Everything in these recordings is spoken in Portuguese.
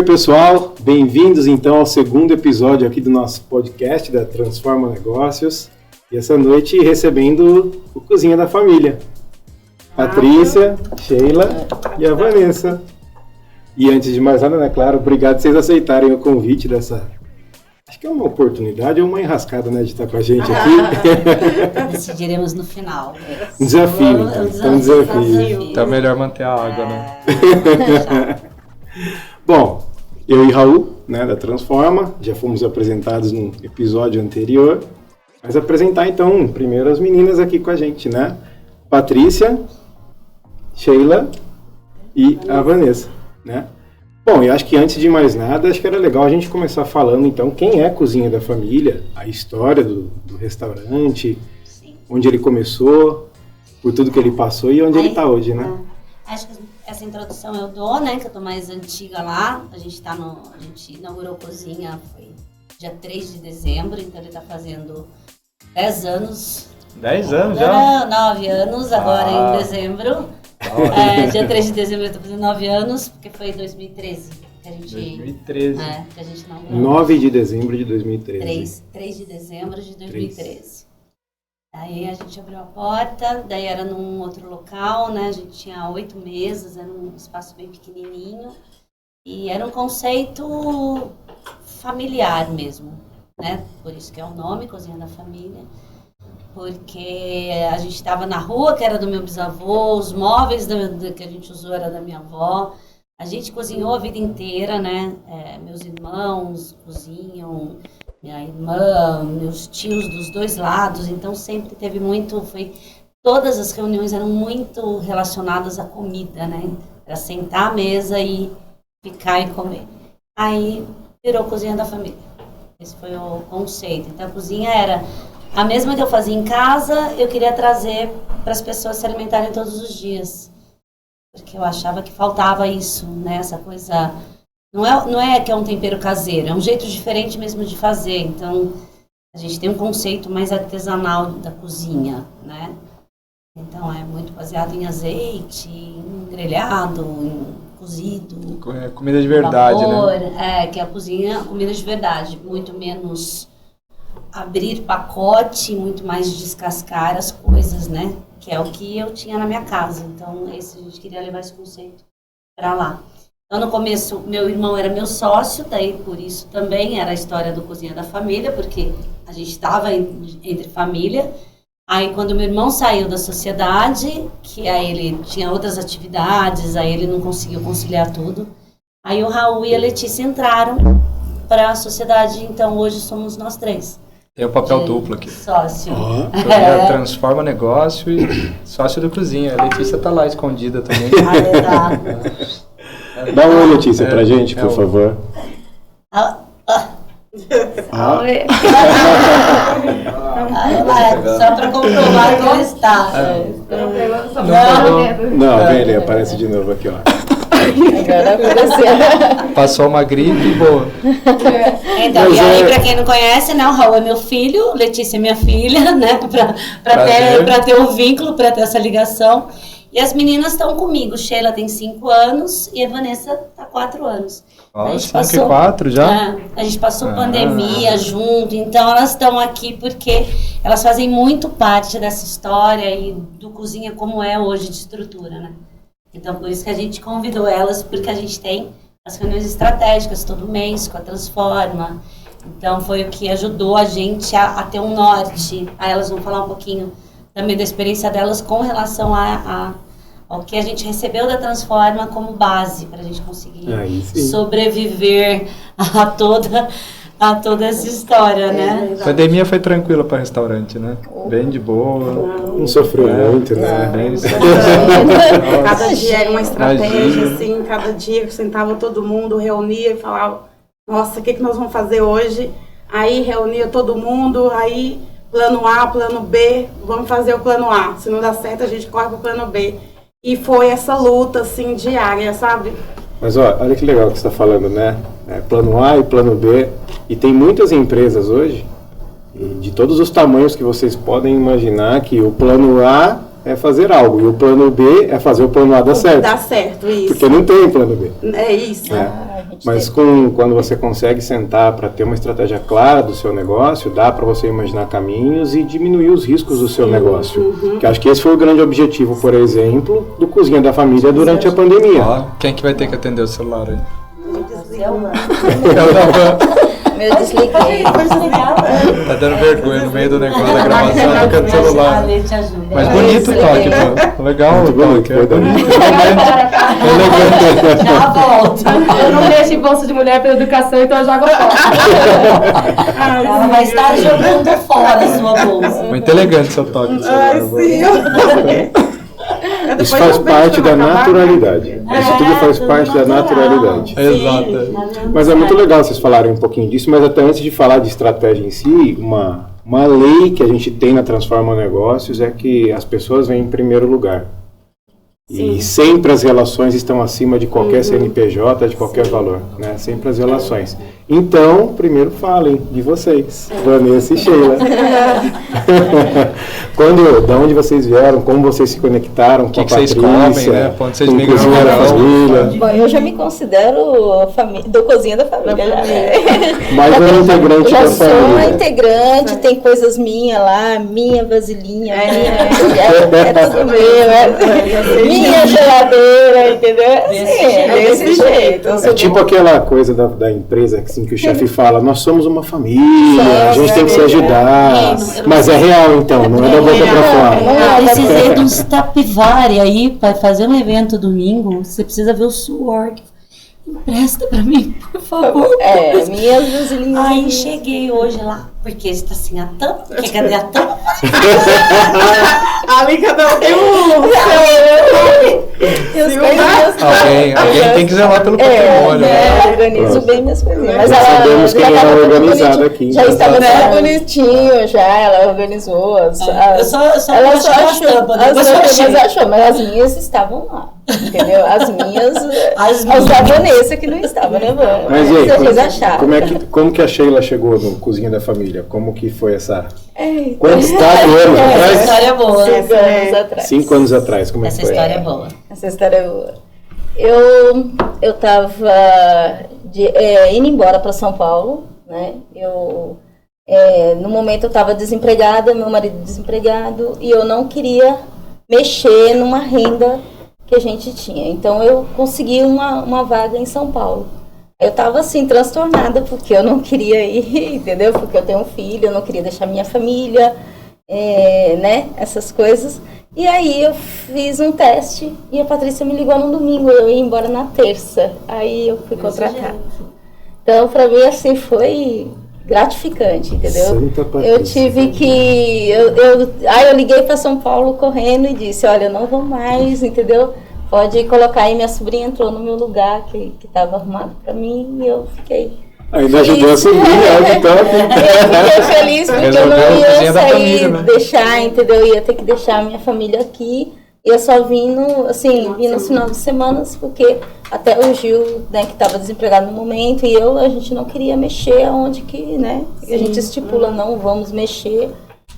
Oi pessoal, bem-vindos então ao segundo episódio aqui do nosso podcast da Transforma Negócios. E essa noite recebendo o Cozinha da Família, Patrícia, Sheila e a Vanessa. E antes de mais nada, né, claro, obrigado por vocês aceitarem o convite dessa... Acho que é uma oportunidade ou uma enrascada, né, de estar com a gente aqui. Decidiremos no final. Um desafio, então. Um desafio. Então é melhor manter a água, né? Bom, eu e Raul, né, da Transforma, já fomos apresentados no episódio anterior. Mas apresentar então primeiro as meninas aqui com a gente, né? Patrícia, Sheila e a Vanessa, né? Bom, eu acho que antes de mais nada, acho que era legal a gente começar falando então quem é a Cozinha da Família, a história do restaurante, sim, onde ele começou, por tudo que ele passou e onde ele está hoje, né? Acho que essa introdução eu dou, né? Que eu tô mais antiga lá. A gente inaugurou a cozinha, foi dia 3 de dezembro, então ele está fazendo 10 anos. 10 anos já? 9 anos, agora em dezembro. Dia 3 de dezembro eu estou fazendo 9 anos, porque foi em 2013 que a gente... 2013. Que a gente inaugurou. 9 de dezembro de 2013. 3 de dezembro de 2013. Aí a gente abriu a porta, daí era num outro local, né? A gente tinha 8 mesas, era um espaço bem pequenininho. E era um conceito familiar mesmo, né? Por isso que é o nome, Cozinha da Família. Porque a gente estava na rua, que era do meu bisavô, os móveis que a gente usou era da minha avó. A gente cozinhou a vida inteira, né? Meus irmãos cozinham, minha irmã, meus tios dos dois lados. Então sempre teve muito, todas as reuniões eram muito relacionadas à comida, né? Era sentar à mesa e ficar e comer. Aí virou Cozinha da Família. Esse foi o conceito. Então a cozinha era... a mesma que eu fazia em casa, eu queria trazer para as pessoas se alimentarem todos os dias. Porque eu achava que faltava isso, né? Essa coisa... Não é que é um tempero caseiro, é um jeito diferente mesmo de fazer. Então, a gente tem um conceito mais artesanal da cozinha, né? Então, é muito baseado em azeite, em grelhado, em cozido. Comida de verdade, vapor, né? Que é a cozinha, comida de verdade. Muito menos... abrir pacote, muito mais descascar as coisas, né? Que é o que eu tinha na minha casa. Então, a gente queria levar esse conceito para lá. Então, no começo, meu irmão era meu sócio, daí por isso também era a história do Cozinha da Família, porque a gente estava entre família. Aí, quando meu irmão saiu da sociedade, que aí ele tinha outras atividades, aí ele não conseguiu conciliar tudo. Aí o Raul e a Letícia entraram para a sociedade, então hoje somos nós 3. Tem o papel duplo aqui. Sócio. Transforma negócio e sócio do Cozinha. A Letícia tá lá escondida também. Dá uma notícia pra gente, por favor. Só para comprovar que ele está. Não, vem ele, aparece de novo aqui, ó. Passou uma gripe boa. Então, e aí, pra quem não conhece, né, o Raul é meu filho, Letícia é minha filha, né, pra ter um vínculo, pra ter essa ligação. E as meninas estão comigo, Sheila tem 5 anos e a Vanessa tá 4 anos. Nossa, 5 e 4 já? A gente passou pandemia junto, então elas estão aqui porque elas fazem muito parte dessa história e do Cozinha como é hoje de estrutura, né. Então, por isso que a gente convidou elas, porque a gente tem as reuniões estratégicas todo mês com a Transforma. Então, foi o que ajudou a gente a ter um norte. Aí elas vão falar um pouquinho também da experiência delas com relação ao que a gente recebeu da Transforma como base, para a gente conseguir sobreviver a toda essa história, né? A pandemia foi tranquila para restaurante, né? Bem de boa. Não sofreu muito, né? Cada dia era uma estratégia, assim, cada dia que sentava todo mundo, reunia e falava, nossa, o que nós vamos fazer hoje? Aí reunia todo mundo, aí plano A, plano B, vamos fazer o plano A. Se não dá certo, a gente corre pro plano B. E foi essa luta, assim, diária, sabe? Mas olha que legal que você está falando, né? Plano A e plano B. E tem muitas empresas hoje, de todos os tamanhos que vocês podem imaginar, que o plano A é fazer algo e o plano B é fazer o plano A dar certo. Dá certo, isso. Porque não tem plano B. É isso. muito Mas tempo. quando você consegue sentar para ter uma estratégia clara do seu negócio, dá para você imaginar caminhos e diminuir os riscos do seu negócio. Que acho que esse foi o grande objetivo, por exemplo, do Cozinha da Família durante a pandemia. Ó, quem que vai ter que atender o celular aí? Eu desliguei. Tá dando vergonha no meio do negócio da gravação, fica no celular. Mas bonito o toque, pô. Legal o toque. Já volta. Eu não mexo em bolsa de mulher pela educação, então eu jogo fora. Ela vai estar jogando fora a sua bolsa. Muito elegante seu toque de celular. Ai, sim. Isso faz parte da naturalidade. Isso tudo faz parte da naturalidade. Exato. Mas é muito legal vocês falarem um pouquinho disso, mas até antes de falar de estratégia em si, uma lei que a gente tem na Transforma Negócios é que as pessoas vêm em primeiro lugar. E sempre as relações estão acima de qualquer CNPJ, de qualquer valor, né? Sempre as relações. Então, primeiro falem de vocês, Vanessa e Sheila. Da onde vocês vieram, como vocês se conectaram com a vocês Patrícia, comem, né? Quando vocês com migram Cozinha da no Família. Bom, eu já me considero do Cozinha da Família. Mais um integrante já da sou uma família. integrante, tem coisas minhas lá, minha vasilhinha, é tudo meu, minha geladeira, entendeu? Desse jeito. É tipo aquela coisa da empresa assim, que o chefe fala, nós somos uma família, a gente tem que se ajudar. Mas é real então, não é da boca pra fora. Eu precisei de uns Tapivari aí para fazer um evento domingo. Você precisa ver o suor. Empresta pra mim, por favor. Minhas vasilhinhas. Aí cheguei hoje lá, porque está assim a tampa. Porque cadê a tampa? Ali cada um tem Alguém tem que zelar pelo patrimônio. Eu organizo bem minhas coisinhas. Mas Já sabemos ela quem já é estava organizada aqui. Já estava tudo bonitinho, já. Ela organizou. Eu só Ela achei as tampas, depois eu achei. achou, mas as minhas estavam lá. Entendeu? As minhas. As da Vanessa que não estavam, né, Vânia? Mas e aí, Vocês acharam. como que a Sheila chegou no Cozinha da Família? Como que foi essa... Quantos Quantos anos Essa atrás? história é boa. 5 anos atrás. 5 anos atrás, como é que Essa foi? história é boa. Essa história é boa. Eu tava indo embora para São Paulo, né? No momento eu estava desempregada, meu marido desempregado, e eu não queria mexer numa renda que a gente tinha. Então eu consegui uma vaga em São Paulo. Eu estava assim, transtornada, porque eu não queria ir, entendeu? Porque eu tenho um filho, eu não queria deixar minha família, né? Essas coisas. E aí eu fiz um teste e a Patrícia me ligou no domingo, eu ia embora na terça. Aí eu fui contratada. Então, para mim, assim, foi gratificante, entendeu? Santa Patrícia. Eu tive que... Aí eu liguei para São Paulo correndo e disse, olha, eu não vou mais, entendeu? Pode colocar aí, minha sobrinha entrou no meu lugar, que estava arrumado para mim, e eu fiquei... Ainda ajudou a subir, então. Eu fiquei feliz porque eu não ia sair, família, né? deixar, entendeu? Eu ia ter que deixar a minha família aqui. Eu só vim nos finais de semana, porque até o Gil, né, que estava desempregado no momento, e a gente não queria mexer aonde que, né? A gente estipula, não vamos mexer.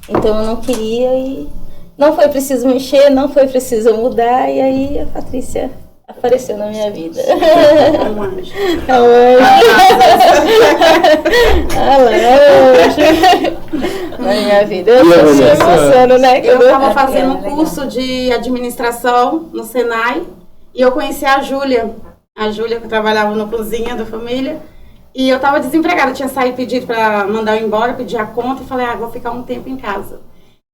Então eu não queria e não foi preciso mexer, não foi preciso mudar, e aí a Patrícia apareceu na minha vida. É um anjo. Na minha vida. Eu estou me emocionando, né? Eu estava fazendo um curso de administração no Senai e eu conheci a Júlia. A Júlia, que trabalhava no Cozinha da Família. E eu estava desempregada, eu tinha saído pedido para mandar eu embora, pedir a conta e falei, vou ficar um tempo em casa.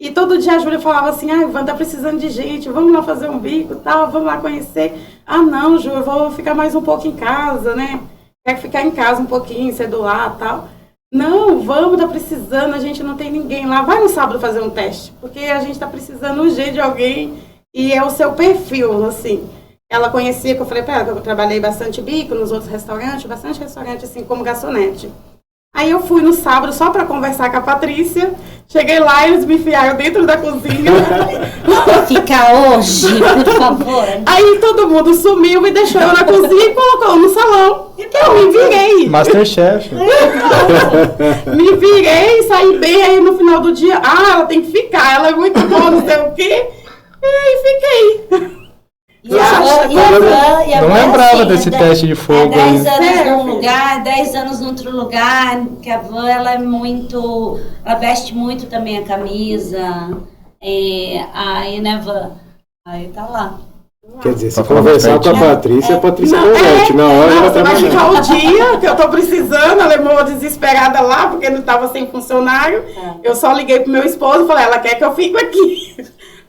E todo dia a Júlia falava assim, Ivan, tá precisando de gente, vamos lá fazer um bico e tal, vamos lá conhecer. Não, Ju, eu vou ficar mais um pouco em casa, né? Quero ficar em casa um pouquinho, cedular e tal. Não, vamos, tá precisando, a gente não tem ninguém lá. Vai no sábado fazer um teste, porque a gente tá precisando urgente de alguém e é o seu perfil, assim. Ela conhecia, que eu falei pra ela, que eu trabalhei bastante bico nos outros restaurantes, bastante restaurante, assim, como garçonete. Aí eu fui no sábado só pra conversar com a Patrícia. Cheguei lá e eles me enfiaram dentro da cozinha. Fica hoje, por favor. Aí todo mundo sumiu, me deixou eu na cozinha e colocou no salão. Então eu me virei. Masterchef. Me virei, saí bem, aí no final do dia, ela tem que ficar, ela é muito boa, não sei o quê. E aí fiquei. E a Não lembrava desse teste de fogo. 10 anos num lugar, 10 anos no outro lugar, que a Van, ela é muito... Ela veste muito também a camisa. Aí, né, Van? Aí tá lá. Quer dizer, se conversar com a Patrícia converte. Na hora ela vai ficar o dia que eu tô precisando, ela levou desesperada lá, porque não tava sem funcionário. Eu só liguei pro meu esposo e falei, ela quer que eu fique aqui.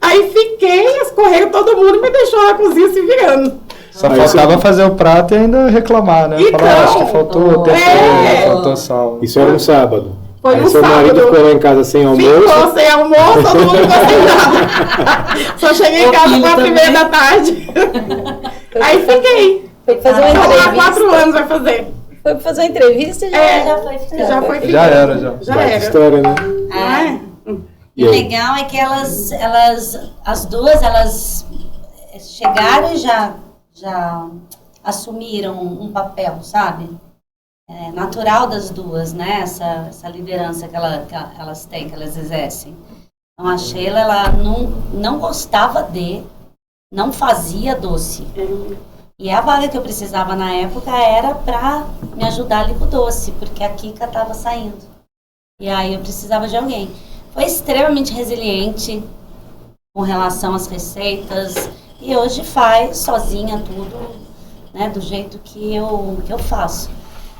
Aí fiquei, escorreu todo mundo e me deixou na cozinha se virando. Só faltava fazer o prato e ainda reclamar, né? Então, falar, acho que faltou tempero, faltou sal. Isso era um sábado. Foi aí no seu sábado. marido ficou lá em casa sem almoço. Ficou sem almoço, todo mundo ficou sem nada. Só cheguei em casa 4h30 da tarde. Aí fiquei. Foi fazer uma entrevista. 4 anos vai fazer. Foi fazer uma entrevista e Já foi ficando. Já era. Já Baita era. história, né? E o legal é que as duas, elas chegaram e já assumiram um papel, sabe? É natural das duas, né? Essa liderança que elas têm, que elas exercem. Então, a Sheila, ela não gostava não fazia doce. E a vaga que eu precisava na época era para me ajudar ali com o doce, porque a Kika estava saindo. E aí eu precisava de alguém. Foi extremamente resiliente com relação às receitas e hoje faz sozinha tudo, né, do jeito que eu faço.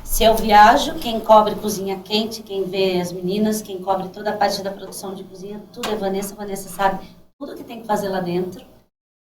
Se eu viajo, quem cobre cozinha quente, quem vê as meninas, quem cobre toda a parte da produção de cozinha, tudo é Vanessa. Vanessa sabe tudo que tem que fazer lá dentro.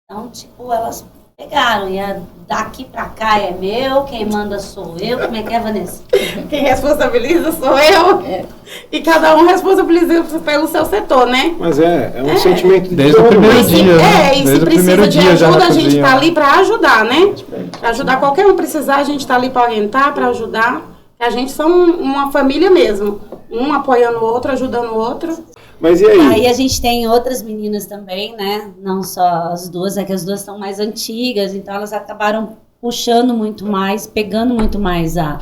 Então, tipo, elas pegaram. E daqui pra cá é meu, quem manda sou eu. Como é que é, Vanessa? Quem responsabiliza sou eu. E cada um responsabiliza pelo seu setor, né? Mas é um sentimento desde o primeiro dia. E se precisa de ajuda, a gente tá ali para ajudar, né? Para ajudar qualquer um precisar, a gente tá ali para orientar, para ajudar. A gente são uma família mesmo. Um apoiando o outro, ajudando o outro. Mas e aí? Aí a gente tem outras meninas também, né? Não só as duas, é que as duas são mais antigas, então elas acabaram puxando muito mais, pegando muito mais a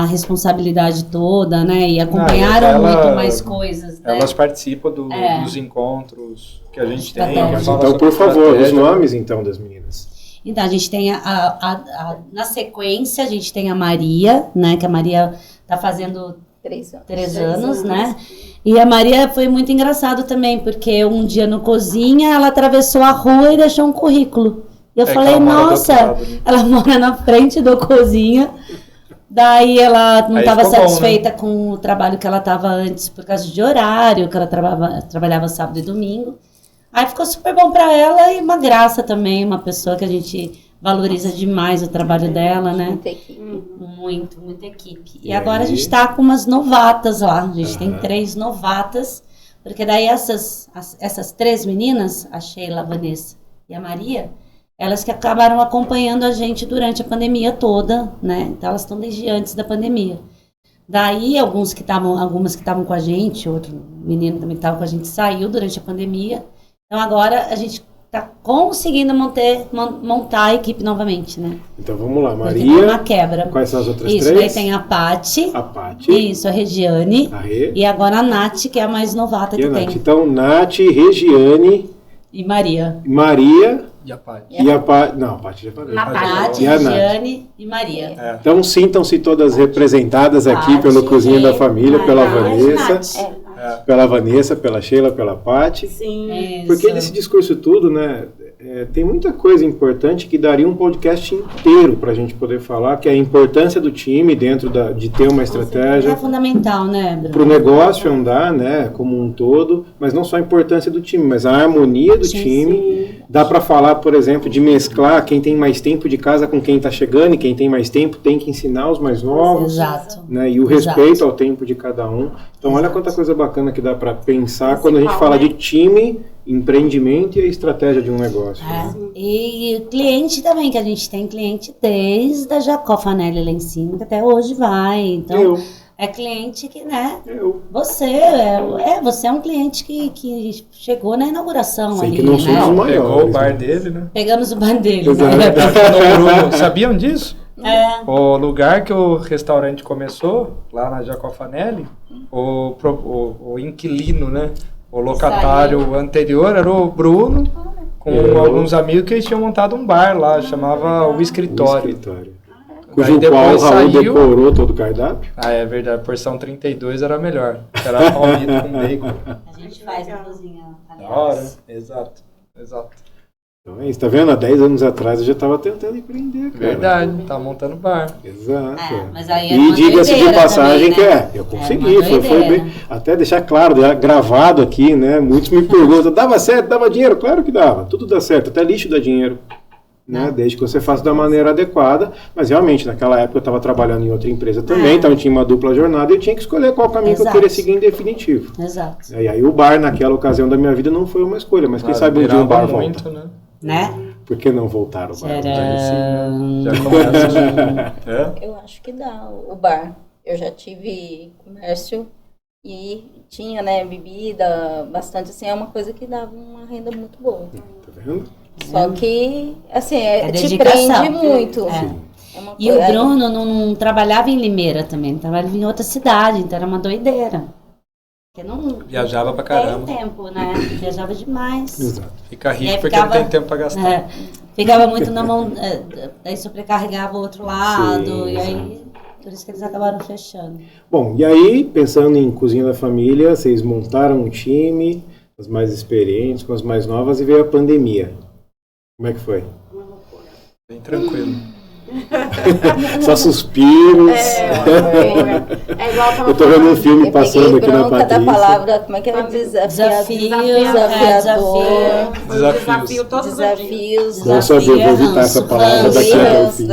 responsabilidade toda, né? E acompanharam muito mais coisas, né? Elas participam dos encontros que a gente tem. Mas então, por favor, os nomes então das meninas. Então, a gente tem na sequência, a gente tem a Maria, né? Que a Maria tá fazendo 3 anos, né? E a Maria foi muito engraçado também, porque um dia no cozinha, ela atravessou a rua e deixou um currículo. E eu falei, nossa, ela mora na frente do cozinha. Daí ela não estava satisfeita com o trabalho que ela estava antes por causa de horário, que ela trabalhava sábado e domingo. Aí ficou super bom para ela e uma graça também, uma pessoa que a gente valoriza demais o trabalho dela, né? Muita equipe. Muita equipe. E agora a gente está com umas novatas lá, a gente tem 3 novatas, porque daí essas 3 meninas, a Sheila, a Vanessa e a Maria, elas que acabaram acompanhando a gente durante a pandemia toda, né? Então elas estão desde antes da pandemia. Daí algumas que estavam com a gente, outro menino também que estava com a gente, saiu durante a pandemia. Então agora a gente está conseguindo montar a equipe novamente, né? Então vamos lá, Maria. Uma quebra. Quais são as outras 3? Isso, daí tem a Paty. A Paty. Isso, a Regiane. E agora a Nath, que é a mais novata que tem. Então, Nath, Regiane. E Maria. E a Paty. Não, a Paty já falei. Nath, Regiane e Maria. Então sintam-se todas representadas aqui pelo Cozinha da Família, pela Vanessa. Pela Vanessa, pela Sheila, pela Paty. Sim. Porque desse discurso tudo, né, tem muita coisa importante que daria um podcast inteiro para a gente poder falar, que é a importância do time dentro de ter uma estratégia. É fundamental, né, Bruno? Para o negócio andar, né, como um todo, mas não só a importância do time, mas a harmonia do time. Sim. Dá para falar, por exemplo, de mesclar quem tem mais tempo de casa com quem está chegando, e quem tem mais tempo tem que ensinar os mais novos. Exato. Né, e o respeito ao tempo de cada um. Então, olha quanta coisa bacana que dá para pensar quando a gente fala de time, empreendimento e a estratégia de um negócio. E o cliente também, que a gente tem cliente desde a Jacó Fanelli lá em cima, que até hoje vai. Então, é cliente que, né? Você é um cliente que chegou na inauguração. Sei ali, que não somos os maiores. Pegou o bar dele, né? Pegamos o bar dele. Bruno, sabiam disso? É. O lugar que o restaurante começou, lá na Jacó Fanelli, o inquilino, né? O locatário anterior era o Bruno, com alguns amigos que eles tinham montado um bar lá, chamava O Escritório. Cujo qual o Raul decorou todo o cardápio. Ah, é verdade. A porção 32 era a melhor. Era palmito com bacon. A gente faz na cozinha, Da hora. Exato. Então é isso, tá vendo? Há 10 anos atrás eu já estava tentando empreender, cara. Verdade, tá montando bar. Exato. Mas aí e diga-se de passagem também, né? que eu consegui, foi bem. Até deixar claro, gravado aqui, né? Muitos me perguntam, dava certo, dava dinheiro? Claro que dava, tudo dá certo, até lixo dá dinheiro. Né? Desde que você faça da maneira adequada, mas realmente naquela época eu estava trabalhando em outra empresa também, então eu tinha uma dupla jornada e eu tinha que escolher qual caminho que eu queria seguir em definitivo. Exato. E aí o bar naquela ocasião da minha vida não foi uma escolha, mas quem sabe um dia o bar muito, volta. Né? Por que não voltar o bar? Já começa. Eu acho que dá o bar. Eu já tive comércio e tinha, né, bebida, bastante assim, é uma coisa que dava uma renda muito boa. Tá vendo? Só que, assim, te dedicação. prende muito. E o Bruno não trabalhava em Limeira também, trabalhava em outra cidade, então era uma doideira. Porque não viajava pra caramba. Tem tempo, né? Viajava demais. Exato. Fica rico porque não tem tempo pra gastar. Ficava muito na mão, daí sobrecarregava o outro lado, Sim, e aí, por isso que eles acabaram fechando. Bom, e aí, pensando em Cozinha da Família, vocês montaram um time, as mais experientes, com as mais novas, e veio a pandemia. Como é que foi? Bem tranquilo. Só suspiros. É igual eu tava Eu tô vendo um filme passando aqui na Patrícia. Da palavra, como é que é? Desafio todos os dias. Não sabia, vou evitar essa palavra daqui até o fim.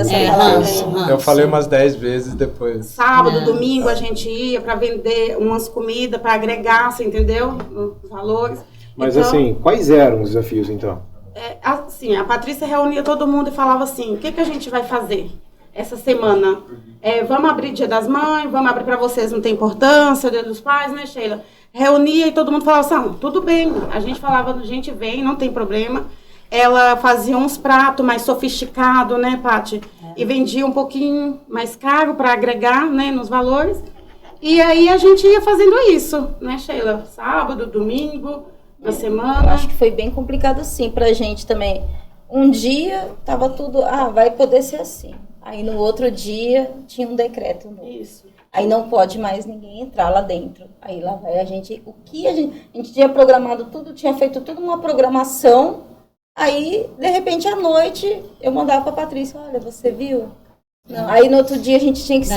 Eu falei umas 10 vezes depois. Sábado, domingo a gente ia para vender umas comidas, para agregar, você entendeu? Os valores. Mas então, assim, quais eram os desafios então? Assim, a Patrícia reunia todo mundo e falava assim, o que a gente vai fazer essa semana? Vamos abrir Dia das Mães, vamos abrir para vocês, não tem importância, Dia dos Pais, né, Sheila? Reunia e todo mundo falava assim, tudo bem. A gente falava, a gente vem, não tem problema. Ela fazia uns pratos mais sofisticados, né, Paty? E vendia um pouquinho mais caro para agregar, né, nos valores. E aí a gente ia fazendo isso, né, Sheila? Sábado, domingo, na semana. Eu acho que foi bem complicado assim pra gente também. Um dia tava tudo, vai poder ser assim. Aí no outro dia tinha um decreto novo. Isso. Aí não pode mais ninguém entrar lá dentro. Aí lá vai a gente tinha programado tudo, tinha feito tudo uma programação. Aí, de repente, à noite, eu mandava pra Patrícia, olha, você viu? Não. Aí no outro dia a gente tinha que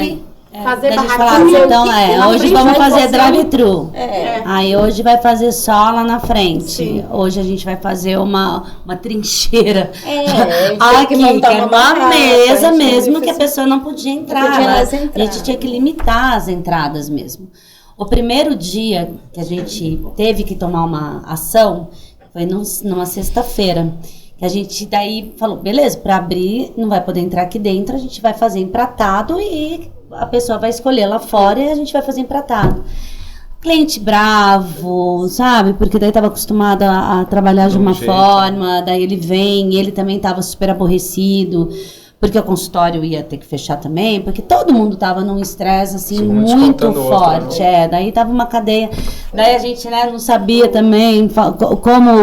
fazer barraquinha. Então, hoje vamos fazer drive-thru. Aí hoje vai fazer só lá na frente. Sim. Hoje a gente vai fazer uma trincheira. Aqui, que era uma mesa mesmo que a pessoa não podia entrar. A gente tinha que limitar as entradas mesmo. O primeiro dia que a gente teve que tomar uma ação foi numa sexta-feira. Que a gente daí falou, beleza, para abrir não vai poder entrar aqui dentro, a gente vai fazer empratado e a pessoa vai escolher lá fora e a gente vai fazer empratado. Cliente bravo, sabe? Porque daí estava acostumado a trabalhar de uma forma, daí ele vem, ele também estava super aborrecido, porque o consultório ia ter que fechar também, porque todo mundo estava num estresse assim muito forte. Daí tava uma cadeia. Daí a gente, né, não sabia também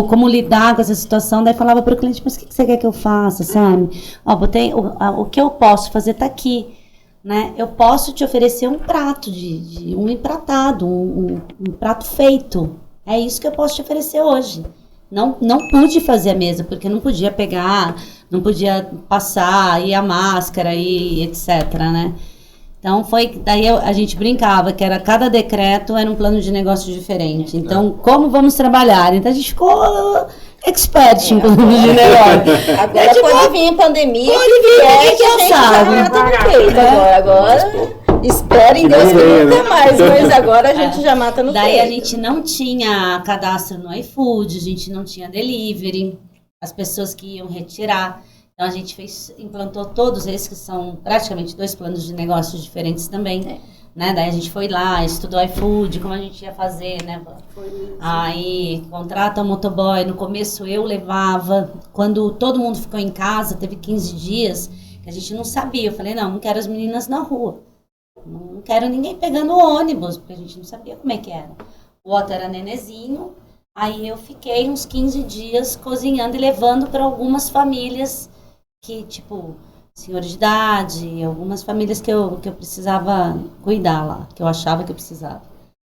como lidar com essa situação. Daí falava para o cliente, mas o que você quer que eu faça, sabe? O que eu posso fazer está aqui. Né? Eu posso te oferecer um prato, um empratado, um prato feito. É isso que eu posso te oferecer hoje. Não pude fazer a mesa, porque não podia pegar, não podia passar, e a máscara, e etc, né? Então, daí a gente brincava, que cada decreto era um plano de negócio diferente. Então, como vamos trabalhar? Então, a gente ficou expert em plano de negócio. Agora pode vir a pandemia, que a gente já mata no peito agora. Esperem Deus que nunca mais, mas agora a gente já mata no peito. Daí a gente não tinha cadastro no iFood, a gente não tinha delivery, as pessoas que iam retirar. Então a gente implantou todos esses, que são praticamente 2 planos de negócios diferentes também. Né? Daí a gente foi lá, estudou iFood, como a gente ia fazer, né? Aí contrata o motoboy. No começo eu levava, quando todo mundo ficou em casa, teve 15 dias, que a gente não sabia. Eu falei, não quero as meninas na rua. Não quero ninguém pegando ônibus, porque a gente não sabia como é que era. O Otto era nenezinho, Aí eu fiquei uns 15 dias cozinhando e levando para algumas famílias que, tipo, senhor de idade, algumas famílias que eu precisava cuidar lá, que eu achava que eu precisava.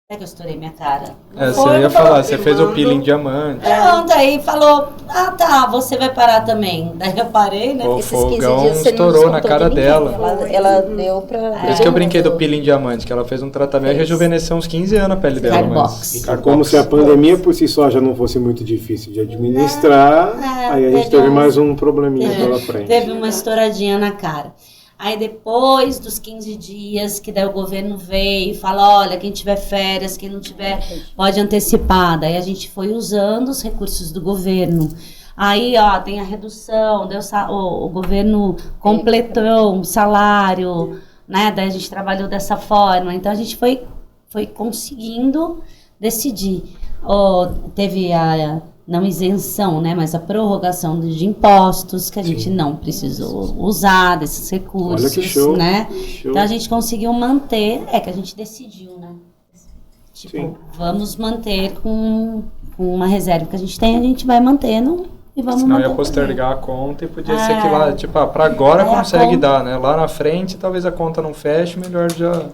Até que eu estourei minha cara. Você ia falar, você fez o peeling diamante. Pronto, aí falou, tá, você vai parar também. Daí eu parei, né? O Esses 15 fogão dias você não estourou na descontou cara de ninguém. dela. Ela deu pra... Por isso que eu brinquei do peeling diamante, que ela fez um tratamento e rejuvenesceu uns 15 anos a pele dela. Carbox. Então, como se a pandemia por si só já não fosse muito difícil de administrar, aí a gente teve mais um probleminha pela frente. Teve uma estouradinha na cara. Aí depois dos 15 dias, que daí o governo veio e fala, olha, quem tiver férias, quem não tiver, pode antecipar. Daí a gente foi usando os recursos do governo. Aí, ó, tem a redução, o governo completou um salário, né? Daí a gente trabalhou dessa forma. Então a gente foi conseguindo decidir. Teve a... não isenção, né, mas a prorrogação de impostos, que a gente não precisou usar desses recursos. Olha que show, né? show. Então a gente conseguiu manter, que a gente decidiu, né? Tipo, vamos manter com uma reserva que a gente vai mantendo e vamos Senão manter. ia postergar a conta e podia ser que lá, tipo, pra agora consegue dar, né? Lá na frente, talvez a conta não feche, melhor já...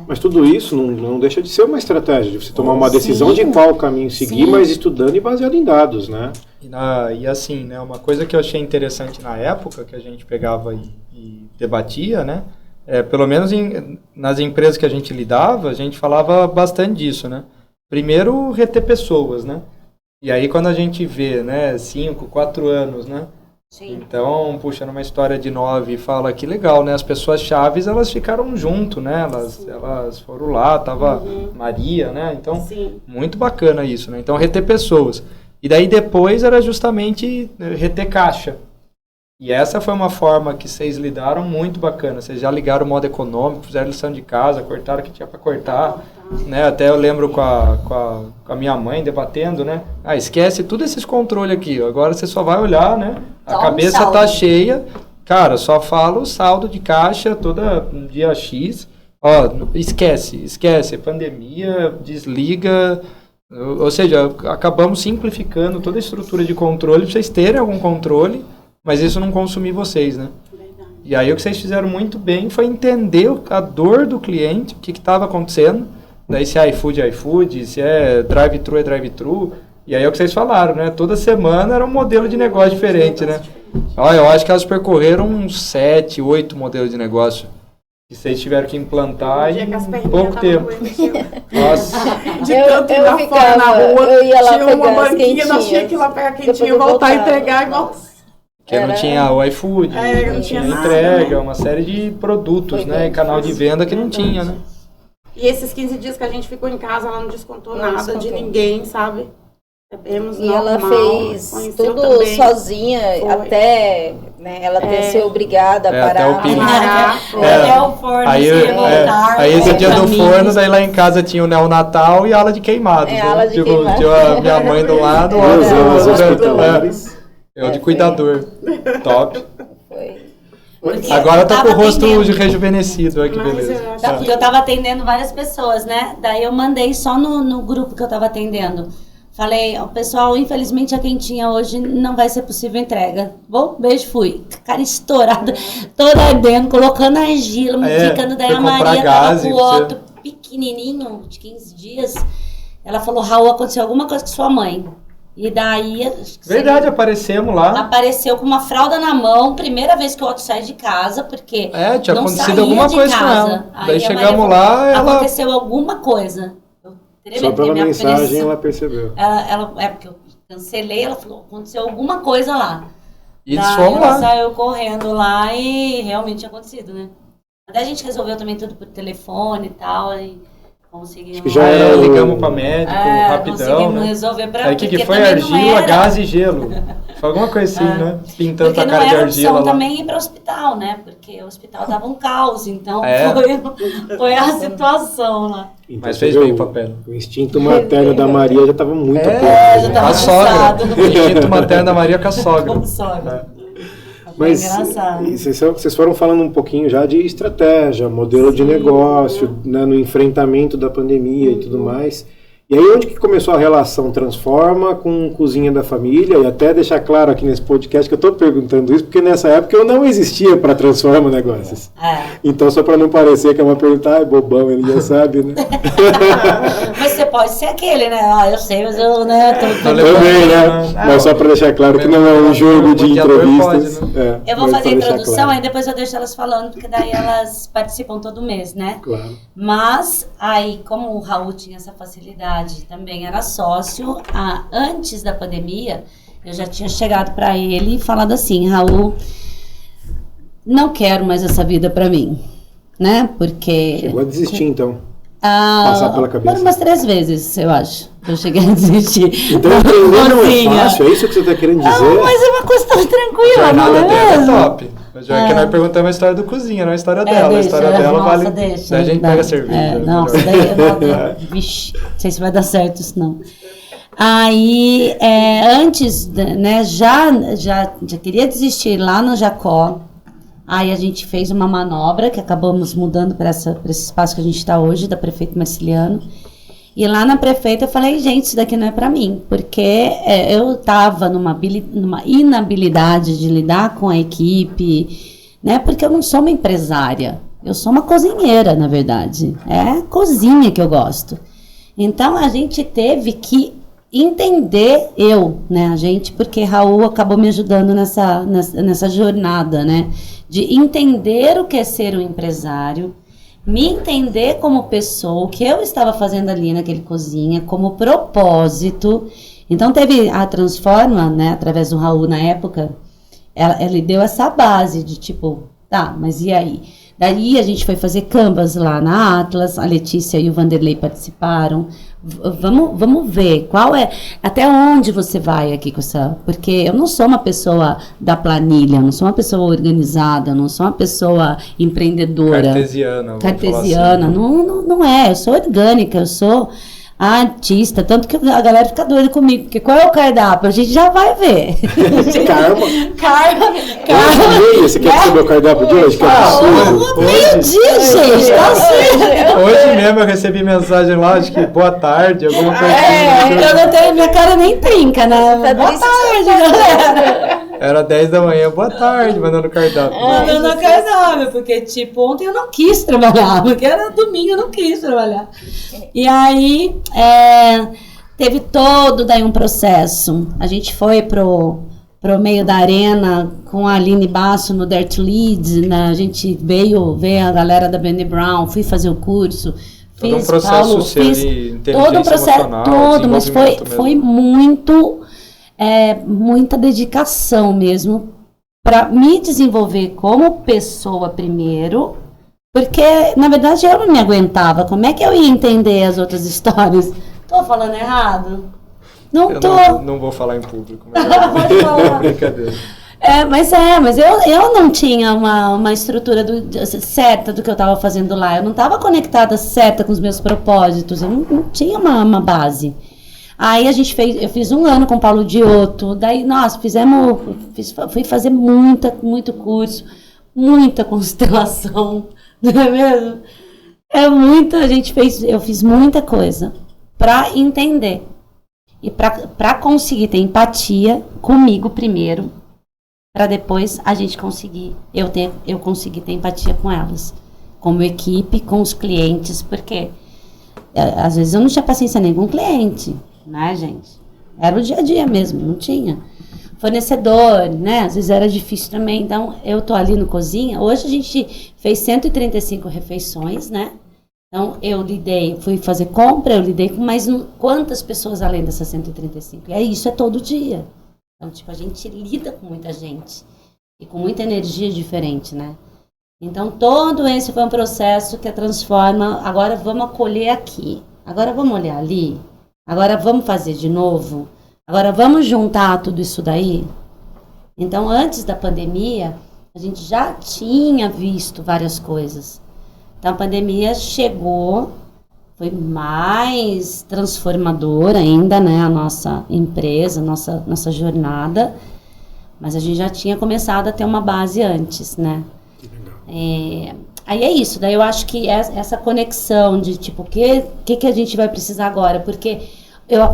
Mas tudo isso não deixa de ser uma estratégia, de você tomar uma decisão de qual caminho seguir, mas estudando e baseado em dados, né? E assim, né, uma coisa que eu achei interessante na época, que a gente pegava e debatia, né? Pelo menos nas empresas que a gente lidava, a gente falava bastante disso, né? Primeiro, reter pessoas, né? E aí quando a gente vê, né, 5, 4 anos, né? Sim. Então, puxando uma história de 9, fala que legal, né? As pessoas chaves, elas ficaram junto, né? Elas foram lá, tava Maria, né? Então, muito bacana isso, né? Então, reter pessoas. E daí depois era justamente reter caixa. E essa foi uma forma que vocês lidaram muito bacana. Vocês já ligaram o modo econômico, fizeram lição de casa, cortaram o que tinha para cortar. Né? Até eu lembro com a minha mãe debatendo, né? Esquece todos esses controles aqui. Agora você só vai olhar, né? A cabeça tá cheia. Cara, só fala o saldo de caixa todo dia X. Esquece. Pandemia, desliga. Ou seja, acabamos simplificando toda a estrutura de controle para vocês terem algum controle, mas isso não consumir vocês, né? Verdade. E aí o que vocês fizeram muito bem foi entender a dor do cliente, o que estava acontecendo. Daí se é iFood, se é drive-thru. E aí é o que vocês falaram, né? Toda semana era um modelo de negócio diferente, né? Eu acho que elas percorreram uns 7, 8 modelos de negócio. Que vocês tiveram que implantar em pouco tempo. Nossa. De tanto ir lá fora na rua, eu ia lá tinha uma pegar as banquinha, nós tínhamos que ir lá pegar quentinho e voltar a entregar igual... Porque não tinha o iFood, não tinha entrega, uma série de produtos, né? E canal de venda que não tinha, né? E esses 15 dias que a gente ficou em casa, ela não descontou nada de ninguém, sabe? Bebemos e normal, ela fez tudo também. Sozinha, até né, ela ter ser obrigada a parar. Até o peeling. Até o forno aí esse dia do forno, daí lá em casa tinha o neonatal e a ala de queimados. Ala de queimados. Tinha a minha mãe do lado, eu de cuidador. Top. Porque agora eu tô com o rosto atendendo. rejuvenescido, olha que beleza. Porque eu tava atendendo várias pessoas, né? Daí eu mandei só no grupo que eu tava atendendo. Falei, pessoal, infelizmente a quentinha hoje não vai ser possível entrega. Bom, beijo, fui. Cara estourada, toda ardendo, colocando argila, ficando. Daí a Maria tava com o outro pequenininho, de 15 dias. Ela falou, Raul, aconteceu alguma coisa com sua mãe. E daí... Verdade, aparecemos lá. Apareceu com uma fralda na mão, primeira vez que o Otto sai de casa, porque tinha não acontecido saía alguma de coisa casa. com ela. Aí Daí a chegamos Maria falou, lá, ela... aconteceu alguma coisa. Só pela mensagem ela percebeu. Porque eu cancelei, ela falou, aconteceu alguma coisa lá. E daí fomos ela lá. saiu correndo lá e realmente tinha acontecido, né? Até a gente resolveu também tudo por telefone e tal, e conseguimos... Já ligamos para médico, rapidão, conseguimos né? resolver pra... Aí que foi argila, gás e gelo. Foi alguma coisa assim, né? Pintando porque a cara de não era argila opção lá. também ir para o hospital, né? Porque o hospital dava um caos, então foi a situação lá. Então, mas fez bem o papel. O instinto materno da Maria já estava muito pouco. Já tava a sogra. cansado. O instinto materno da Maria com a sogra. Com sogra. Mas engraçado. Vocês foram falando um pouquinho já de estratégia, modelo de negócio, né, no enfrentamento da pandemia e tudo mais. E aí onde que começou a relação Transforma com Cozinha da Família? E até deixar claro aqui nesse podcast que eu estou perguntando isso, porque nessa época eu não existia para Transforma Negócios. Então só para não parecer que é uma pergunta, é bobão, ele já sabe, né? Mas você pode ser aquele, né? Eu sei, mas eu, né? Também, né? Mas só para deixar claro que não é um jogo de entrevistas. Pode, né? Eu vou fazer a introdução, aí depois eu deixo elas falando, porque daí elas participam todo mês, né? Claro. Mas aí, como o Raul tinha essa facilidade, também era sócio, antes da pandemia, eu já tinha chegado para ele e falado assim, Raul, não quero mais essa vida para mim, né? Porque... Chegou a desistir, então. Passar pela cabeça. Umas 3 vezes, eu acho. Eu cheguei a desistir. Então empreender não é fácil, é isso que você está querendo dizer? Não, mas é uma questão tranquila, não é mesmo? Top. Já que nós perguntamos a história do Cozinha, não a história dela. Deixa, a história dela nossa, vale. Deixa, Daí a gente pega a cerveja. Nossa, daí vixe, não sei se vai dar certo isso não. Aí, antes, né, já queria desistir lá no Jacó. Aí a gente fez uma manobra que acabamos mudando para esse espaço que a gente está hoje, da Prefeito Marciliano. E lá na prefeita eu falei, gente, isso daqui não é para mim, porque eu estava numa inabilidade de lidar com a equipe, né? Porque eu não sou uma empresária, eu sou uma cozinheira, na verdade. É a cozinha que eu gosto. Então a gente teve que entender né, a gente, porque Raul acabou me ajudando nessa jornada, né? De entender o que é ser um empresário, me entender como pessoa, o que eu estava fazendo ali naquele cozinha, como propósito. Então teve a Transforma, né, através do Raul na época, ela deu essa base de tipo, tá, mas e aí? Daí a gente foi fazer canvas lá na Atlas, a Letícia e o Vanderlei participaram. Vamos ver até onde você vai aqui com essa... Porque eu não sou uma pessoa da planilha, não sou uma pessoa organizada, não sou uma pessoa empreendedora. Cartesiana, assim. Não é. Eu sou orgânica, eu sou artista, tanto que a galera fica doida comigo, porque qual é o cardápio? A gente já vai ver. Karma. Você quer saber o cardápio de hoje? Meio-dia, gente. Hoje mesmo eu recebi mensagem lá, acho que boa tarde, alguma coisa assim. Eu não tenho, minha cara nem trinca, né? Boa tarde, galera. Era 10 da manhã, boa tarde, mandando cardápio. Mandando cardápio, porque tipo, ontem eu não quis trabalhar, porque era domingo, eu não quis trabalhar. E aí, teve todo daí um processo. A gente foi pro meio da arena com a Aline Basso no Dirt Leads, né? A gente veio ver a galera da Brené Brown, fui fazer o curso. Todo um processo todo um processo, mas foi muita dedicação mesmo para me desenvolver como pessoa primeiro, porque na verdade eu não me aguentava. Como é que eu ia entender as outras histórias? Tô falando errado? Não vou falar em público, mas pode falar. Brincadeira. Mas eu não tinha uma estrutura certa do que eu estava fazendo lá. Eu não estava conectada certa com os meus propósitos. Eu não tinha uma base. Aí eu fiz 1 ano com o Paulo Diotto. Daí, nossa, fui fazer muito curso, muita constelação, não é mesmo? Eu fiz muita coisa para entender. E para conseguir ter empatia comigo primeiro, para depois a gente conseguir, eu conseguir ter empatia com elas, como equipe, com os clientes, porque às vezes eu não tinha paciência nem com o cliente, né, gente? Era o dia a dia mesmo, não tinha. Fornecedor, né? Às vezes era difícil também. Então, eu tô ali no cozinha. Hoje a gente fez 135 refeições, né? Então, fui fazer compra, eu lidei com mais quantas pessoas além dessas 135? E isso é todo dia. Então, tipo, a gente lida com muita gente e com muita energia diferente, né? Então, todo esse foi um processo que transforma. Agora vamos acolher aqui. Agora vamos olhar ali. Agora vamos fazer de novo. Agora vamos juntar tudo isso daí. Então, antes da pandemia, a gente já tinha visto várias coisas. Então, a pandemia chegou, foi mais transformadora ainda, né? A nossa empresa, nossa jornada. Mas a gente já tinha começado a ter uma base antes, né? Aí é isso, daí eu acho que essa conexão de tipo, o que a gente vai precisar agora? Porque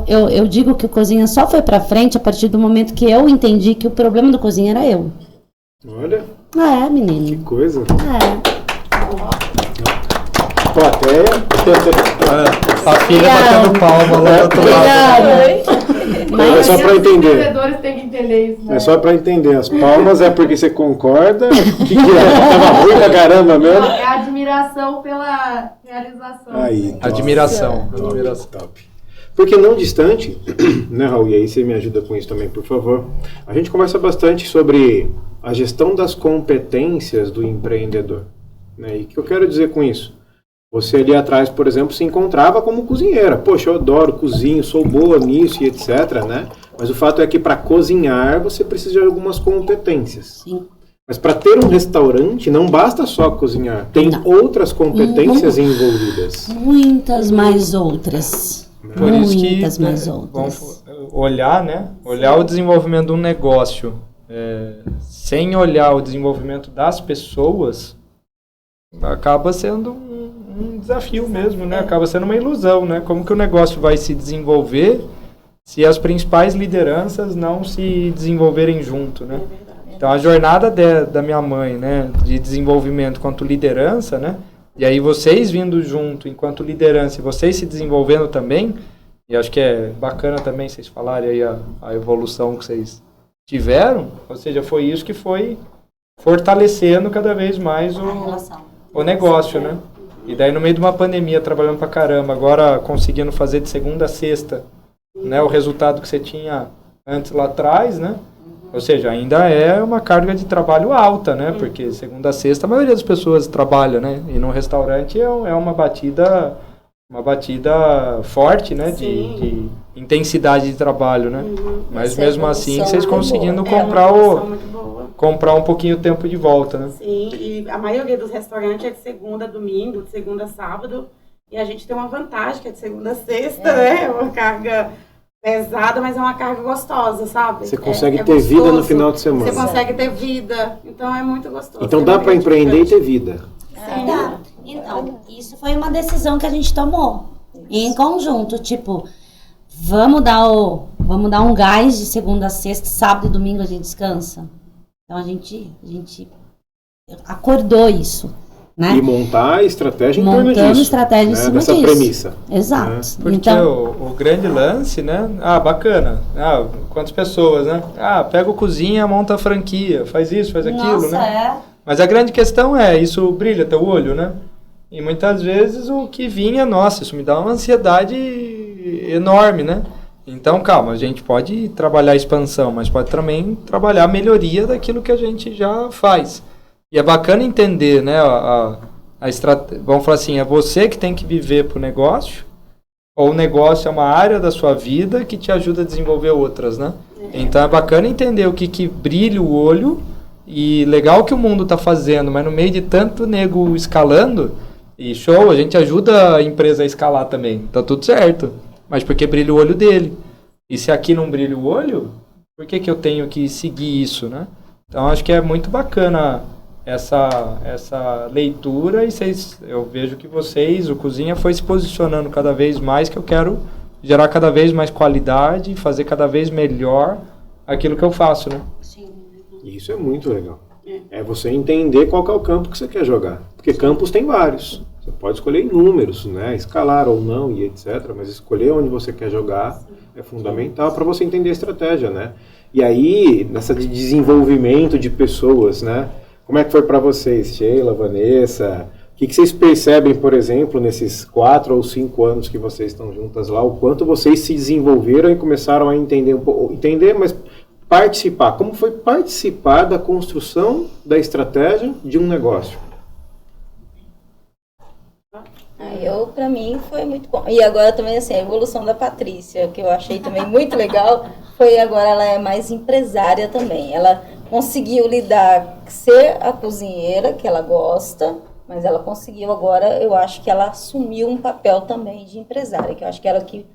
eu digo que o Cozinha só foi pra frente a partir do momento que eu entendi que o problema do Cozinha era eu. Olha. É, menino. Que coisa. Plateia. A filha batendo palma lá do outro lado. Mas é só pra entender. Os vendedores têm que entender isso, né? É só pra entender. As palmas é porque você concorda? O que é? Tava ruim pra caramba mesmo? É a admiração pela realização. Aí, Admiração. Top. Porque não distante, né, Raul? E aí você me ajuda com isso também, por favor. A gente conversa bastante sobre a gestão das competências do empreendedor. Né? E o que eu quero dizer com isso? Você ali atrás, por exemplo, se encontrava como cozinheira. Poxa, eu adoro, cozinho, sou boa nisso e etc, né? Mas o fato é que para cozinhar você precisa de algumas competências. Sim. Mas para ter um restaurante não basta só cozinhar. Tem outras competências envolvidas. Muitas mais outras. Por isso que Muitas mais outras. vamos olhar, né? Olhar o desenvolvimento de um negócio sem olhar o desenvolvimento das pessoas acaba sendo um desafio mesmo, né? Acaba sendo uma ilusão, né? Como que o negócio vai se desenvolver se as principais lideranças não se desenvolverem junto, né? Então a jornada da minha mãe, né, de desenvolvimento quanto liderança, né? E aí vocês vindo junto enquanto liderança e vocês se desenvolvendo também, e acho que é bacana também vocês falarem aí a evolução que vocês tiveram, ou seja, foi isso que foi fortalecendo cada vez mais o negócio, né? E daí no meio de uma pandemia, trabalhando pra caramba, agora conseguindo fazer de segunda a sexta, né, o resultado que você tinha antes lá atrás, né? Ou seja, ainda é uma carga de trabalho alta, né? Porque segunda a sexta a maioria das pessoas trabalha, né? E num restaurante é uma batida forte, né? De intensidade de trabalho, né? Mas mesmo assim, vocês conseguindo comprar um pouquinho o tempo de volta, né? Sim, e a maioria dos restaurantes é de segunda a domingo, de segunda a sábado. E a gente tem uma vantagem, que é de segunda a sexta, né? Uma carga pesada, mas é uma carga gostosa, sabe? Você consegue ter vida no final de semana. Você consegue ter vida. Então é muito gostoso. Então dá para empreender e ter vida. Sim. Dá. Então, isso foi uma decisão que a gente tomou. Em conjunto, tipo, vamos dar um gás de segunda a sexta, sábado e domingo a gente descansa. Então a gente acordou isso, né? E montar a estratégia em torno disso. Montando estratégia em cima dessa disso. premissa. Exato. Porque então, o grande lance, né? Bacana. Quantas pessoas, né? Pega o cozinha, monta a franquia, faz isso, faz aquilo, né? Mas a grande questão isso brilha teu olho, né? E muitas vezes o que vinha, nossa, isso me dá uma ansiedade enorme, né? Então, calma, a gente pode trabalhar a expansão, mas pode também trabalhar a melhoria daquilo que a gente já faz. E é bacana entender, né, a estratégia. Vamos falar assim, é você que tem que viver pro negócio, ou o negócio é uma área da sua vida que te ajuda a desenvolver outras, né? Então é bacana entender o que brilha o olho, e legal que o mundo tá fazendo, mas no meio de tanto nego escalando, e show, a gente ajuda a empresa a escalar também, tá tudo certo. Mas porque brilha o olho dele. E se aqui não brilha o olho, por que eu tenho que seguir isso, né? Então acho que é muito bacana essa leitura, e eu vejo que o Cozinha foi se posicionando cada vez mais, que eu quero gerar cada vez mais qualidade, fazer cada vez melhor aquilo que eu faço, né? sim. Isso é muito legal. É você entender qual que é o campo que você quer jogar. Porque campos tem vários. Você pode escolher inúmeros, né? Escalar ou não e etc. Mas escolher onde você quer jogar é fundamental para você entender a estratégia, né? E aí, nessa de desenvolvimento de pessoas, né? Como é que foi para vocês, Sheila, Vanessa? O que vocês percebem, por exemplo, nesses 4 ou 5 anos que vocês estão juntas lá? O quanto vocês se desenvolveram e começaram a entender um pouco, mas participar. Como foi participar da construção da estratégia de um negócio? Para mim foi muito bom. E agora também, assim, a evolução da Patrícia, que eu achei também muito legal, foi agora ela é mais empresária também. Ela conseguiu ser a cozinheira que ela gosta, mas ela conseguiu agora, eu acho que ela assumiu um papel também de empresária, que eu acho que era o que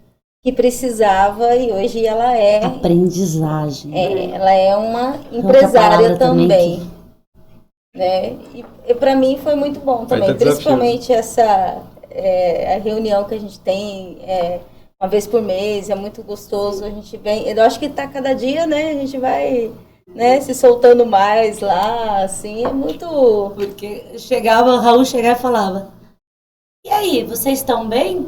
precisava, e hoje ela é... Aprendizagem. Ela é uma empresária também. né? E para mim foi muito bom também, principalmente essa a reunião que a gente tem uma vez por mês, é muito gostoso, a gente vem, eu acho que tá cada dia, né, a gente vai, né, se soltando mais lá, assim, é muito... Porque o Raul chegava e falava, e aí, vocês estão bem?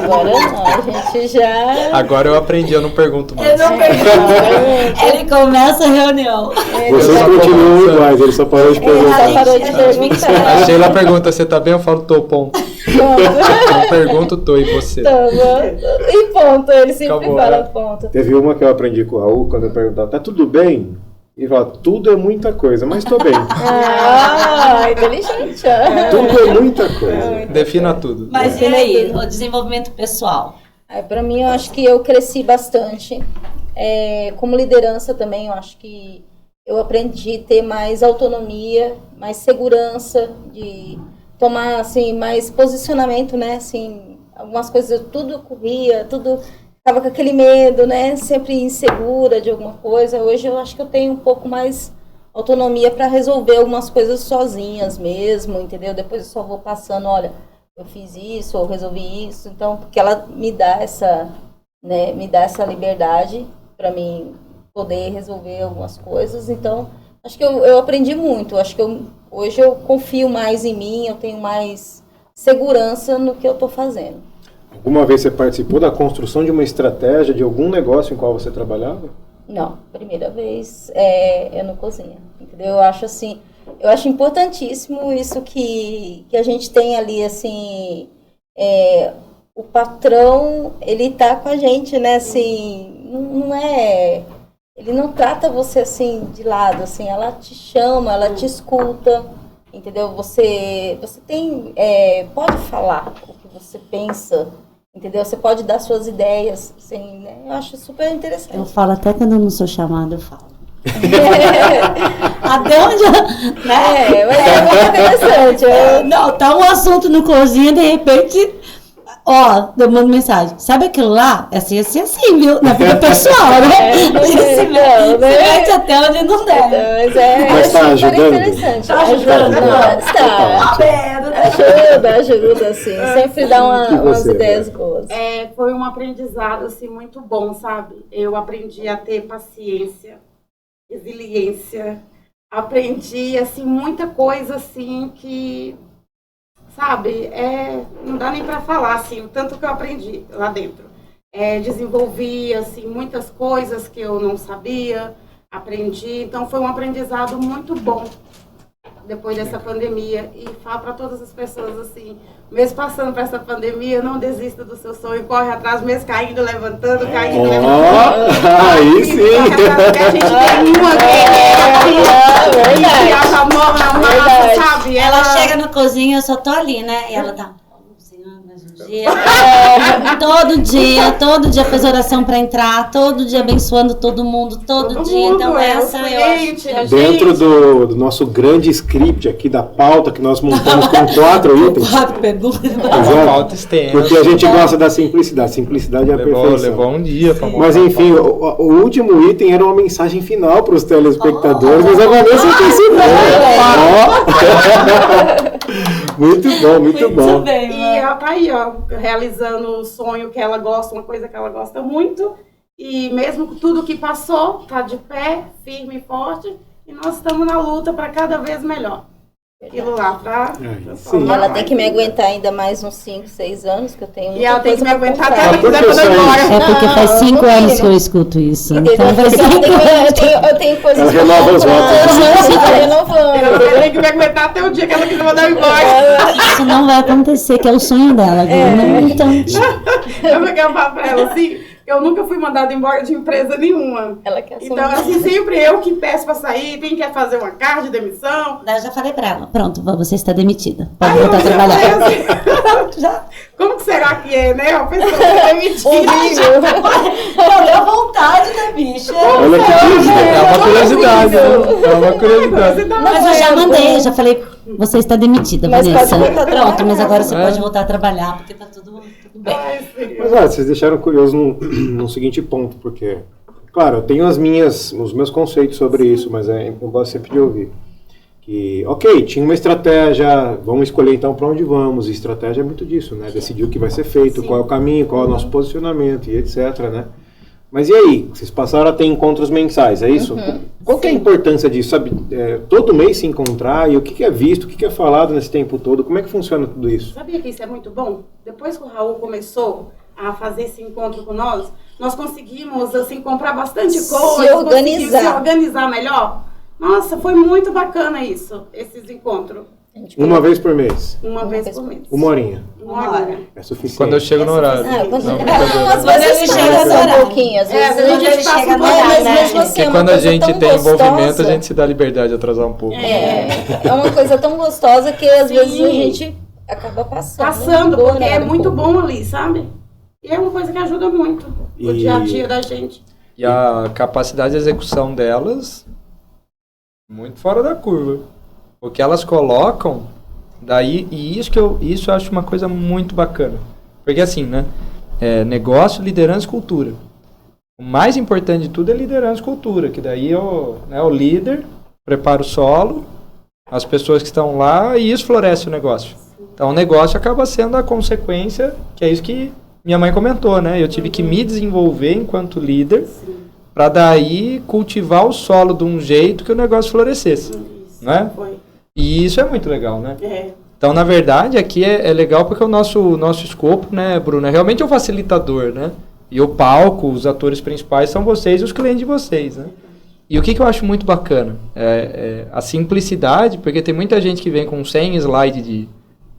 Agora não, a gente já... Agora eu aprendi, eu não pergunto mais. Eu não pergunto. Ele começa a reunião. Vocês continuam iguais, ele só parou de perguntar. Só parou de perguntar. A Sheila pergunta, você tá bem? Eu falo, tô, ponto. Eu pergunto, tô, e você? E ponto, ele sempre Acabou, fala ponto. Teve uma que eu aprendi com o Raul, quando eu perguntava, tá tudo bem? E fala, tudo é muita coisa, mas tô bem. Inteligente. Tudo é muita coisa. Defina tudo. Mas e aí, o desenvolvimento pessoal? Para mim, eu acho que eu cresci bastante. Como liderança também, eu acho que eu aprendi a ter mais autonomia, mais segurança, de tomar, assim, mais posicionamento, né? Assim, algumas coisas, tudo corria, tudo... Tava com aquele medo, né? Sempre insegura de alguma coisa. Hoje eu acho que eu tenho um pouco mais autonomia para resolver algumas coisas sozinhas mesmo, entendeu? Depois eu só vou passando, olha, eu fiz isso, ou resolvi isso. Então, porque ela me dá essa, né? Me dá essa liberdade para mim poder resolver algumas coisas. Então, acho que eu aprendi muito. Acho que hoje eu confio mais em mim, eu tenho mais segurança no que eu estou fazendo. Alguma vez você participou da construção de uma estratégia de algum negócio em qual você trabalhava? Não, primeira vez é no cozinha, entendeu? Eu acho assim, eu acho importantíssimo isso que a gente tem ali, assim, o patrão, ele tá com a gente, né, assim, não é, ele não trata você assim de lado, assim, ela te chama, ela te escuta, entendeu? Você tem, pode falar o que você pensa, entendeu? Você pode dar suas ideias, assim, né? Eu acho super interessante. Eu falo até quando eu não sou chamada, eu falo. Até onde né? É muito interessante. Não, tá um assunto no cozinha, de repente, eu mando mensagem. Sabe aquilo lá? É assim, viu? Na vida pessoal, né? Se mete até onde não deve. Mas tá ajudando? Interessante. Tá ajudando? Ajuda, assim. Sempre dá umas ideias boas. Foi um aprendizado, assim, muito bom, sabe? Eu aprendi a ter paciência, resiliência. Aprendi, assim, muita coisa, assim, que... Sabe, não dá nem para falar, assim, o tanto que eu aprendi lá dentro. Desenvolvi, assim, muitas coisas que eu não sabia, aprendi. Então, foi um aprendizado muito bom depois dessa pandemia. E falo para todas as pessoas, assim, mesmo passando por essa pandemia, não desista do seu sonho, corre atrás, mesmo caindo, levantando, levantando. Aí sim! Porque a gente tem uma que a mão na massa, sabe? Ela chega na cozinha, eu só tô ali, né? E ela tá... Senhor, mais um dia. Todo dia fez oração pra entrar, todo dia abençoando todo mundo, todo dia. Então essa eu acho. Dentro do nosso grande script aqui da pauta que nós montamos com 4 itens. 4 perguntas. Pauta extensa. Porque a gente gosta da simplicidade. Simplicidade é a perfeição. Levou um dia pra montar. Mas enfim, o último item era uma mensagem final para os telespectadores, mas a Vanessa antecipou. Muito bom, muito bom. Bem, e ela tá aí, realizando um sonho que ela gosta, uma coisa que ela gosta muito. E mesmo com tudo que passou, tá de pé, firme e forte. E nós estamos na luta para cada vez melhor. Aquilo lá, pra... Sim. Ela tem que me aguentar ainda mais uns 5, 6 anos, que eu tenho muita E ela tem que me aguentar até ela quiser fazer embora. É porque faz 5 anos que eu escuto isso. Então vai ser eu tenho coisas ela renova os votos. Ela tem que me aguentar até o dia que ela quiser mandar embora. Isso não vai acontecer, que é o sonho dela. Então... Eu falo pra ela assim, eu nunca fui mandada embora de empresa nenhuma. Ela quer então, assim, sempre eu que peço pra sair, quem quer fazer uma carta de demissão. Eu já falei pra ela, pronto, você está demitida. Pode voltar a trabalhar. Assim, como que será que é, né? A pessoa demitida. Deu a vontade da bicha. Olha que É uma curiosidade, né? É uma curiosidade. Mas eu já mandei, eu já falei, você está demitida, Vanessa. Pronto, mas agora você pode voltar a trabalhar, porque tá tudo bem. Mas vocês deixaram curioso num seguinte ponto, porque claro, eu tenho os meus conceitos sobre isso, mas eu gosto sempre de ouvir. Que, ok, tinha uma estratégia, vamos escolher então para onde vamos, e estratégia é muito disso, né? Decidir o que vai ser feito, qual é o caminho, qual é o nosso posicionamento e etc, né? Mas e aí? Vocês passaram a ter encontros mensais, é isso? Qual que é a importância disso, sabe? Todo mês se encontrar, e o que é visto, o que é falado nesse tempo todo, como é que funciona tudo isso? Sabia que isso é muito bom? Depois que o Raul começou a fazer esse encontro com nós conseguimos, assim, comprar bastante coisa, conseguimos se organizar melhor. Nossa, foi muito bacana isso, esses encontros. Uma vez por mês? Uma vez por mês. Uma horinha? Uma hora. É suficiente. Quando eu chego no horário. Às vezes chega um pouquinho, às vezes a gente chega no horário, mas né? mesmo assim, Porque quando a gente tem envolvimento, a gente se dá liberdade de atrasar um pouco. É uma coisa tão gostosa que às vezes a gente acaba passando. Porque é muito bom ali, sabe? E é uma coisa que ajuda muito o dia a dia da gente. E a capacidade de execução delas, muito fora da curva. O que elas colocam, daí, e isso eu acho uma coisa muito bacana. Porque assim, né? Negócio, liderança e cultura. O mais importante de tudo é liderança e cultura, que daí o líder prepara o solo, as pessoas que estão lá, e isso floresce o negócio. Então o negócio acaba sendo a consequência, que é isso que minha mãe comentou, né? Eu tive que me desenvolver enquanto líder, para daí cultivar o solo de um jeito que o negócio florescesse. Não é? E isso é muito legal, né? Então, na verdade, aqui é legal porque o nosso escopo, né, Bruno, é realmente um facilitador, né? E o palco, os atores principais são vocês e os clientes de vocês, né? E o que eu acho muito bacana? A simplicidade, porque tem muita gente que vem com 100 slides de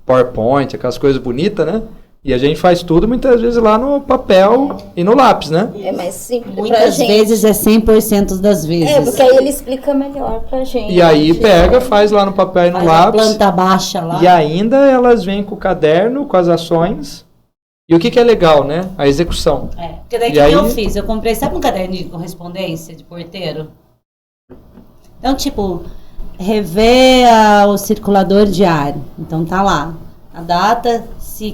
PowerPoint, aquelas coisas bonitas, né? E a gente faz tudo muitas vezes lá no papel e no lápis, né? É mais simples. Muitas vezes é 100% das vezes. Porque aí ele explica melhor pra gente. E aí pega, faz lá no papel e no lápis. A planta baixa lá. E ainda elas vêm com o caderno, com as ações. E o que é legal, né? A execução. Porque daí o que eu fiz? Eu comprei, sabe um caderno de correspondência de porteiro? Então, tipo, rever o circulador de ar. Então tá lá. A data,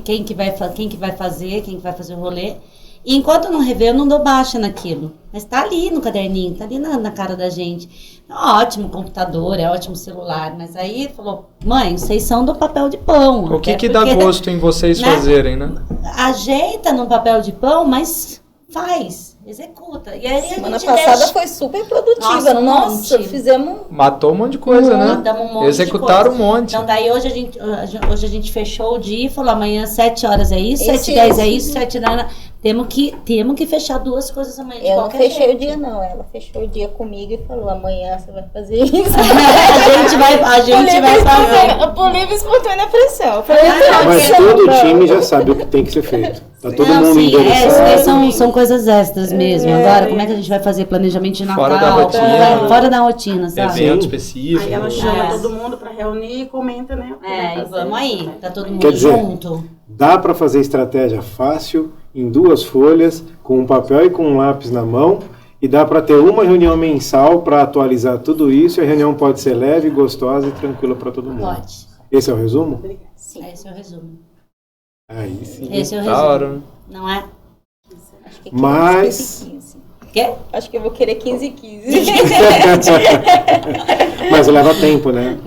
quem que vai fazer o rolê. E enquanto eu não rever, eu não dou baixa naquilo. Mas tá ali no caderninho, tá ali na cara da gente. Ótimo computador, é ótimo celular. Mas aí falou, mãe, vocês são do papel de pão. O que dá gosto em vocês fazerem, né? Ajeita no papel de pão, mas faz. Executa. E aí semana passada foi super produtiva. Nossa, fizemos... Matou um monte de coisa, né? Executaram um monte. Então daí hoje a gente fechou o dia e falou, amanhã 7 horas é isso, 7h10 é isso, 7h10... Temos que fechar 2 coisas amanhã de qualquer jeito. Eu não fechei o dia, não. Ela fechou o dia comigo e falou, amanhã você vai fazer isso. a gente vai fazer. Por livre e espontânea pressão. Mas todo time já sabe o que tem que ser feito. Tá todo mundo endereçado. São coisas extras mesmo. Agora, como é que a gente vai fazer planejamento de Natal? Fora da rotina, sabe? Evento específico. Aí ela chama todo mundo pra reunir e comenta, né? E vamos aí. Tá todo mundo junto. Dá pra fazer estratégia fácil, em 2 folhas, com um papel e com um lápis na mão, e dá para ter uma reunião mensal para atualizar tudo isso, e a reunião pode ser leve, gostosa e tranquila para todo mundo. Pode. Esse é o resumo? Sim. Esse é o resumo. Aí sim. Esse é o resumo. Hora. Não é? Acho que mas... 15 15. Quê? Acho que eu vou querer 15 15. Mas leva tempo, né?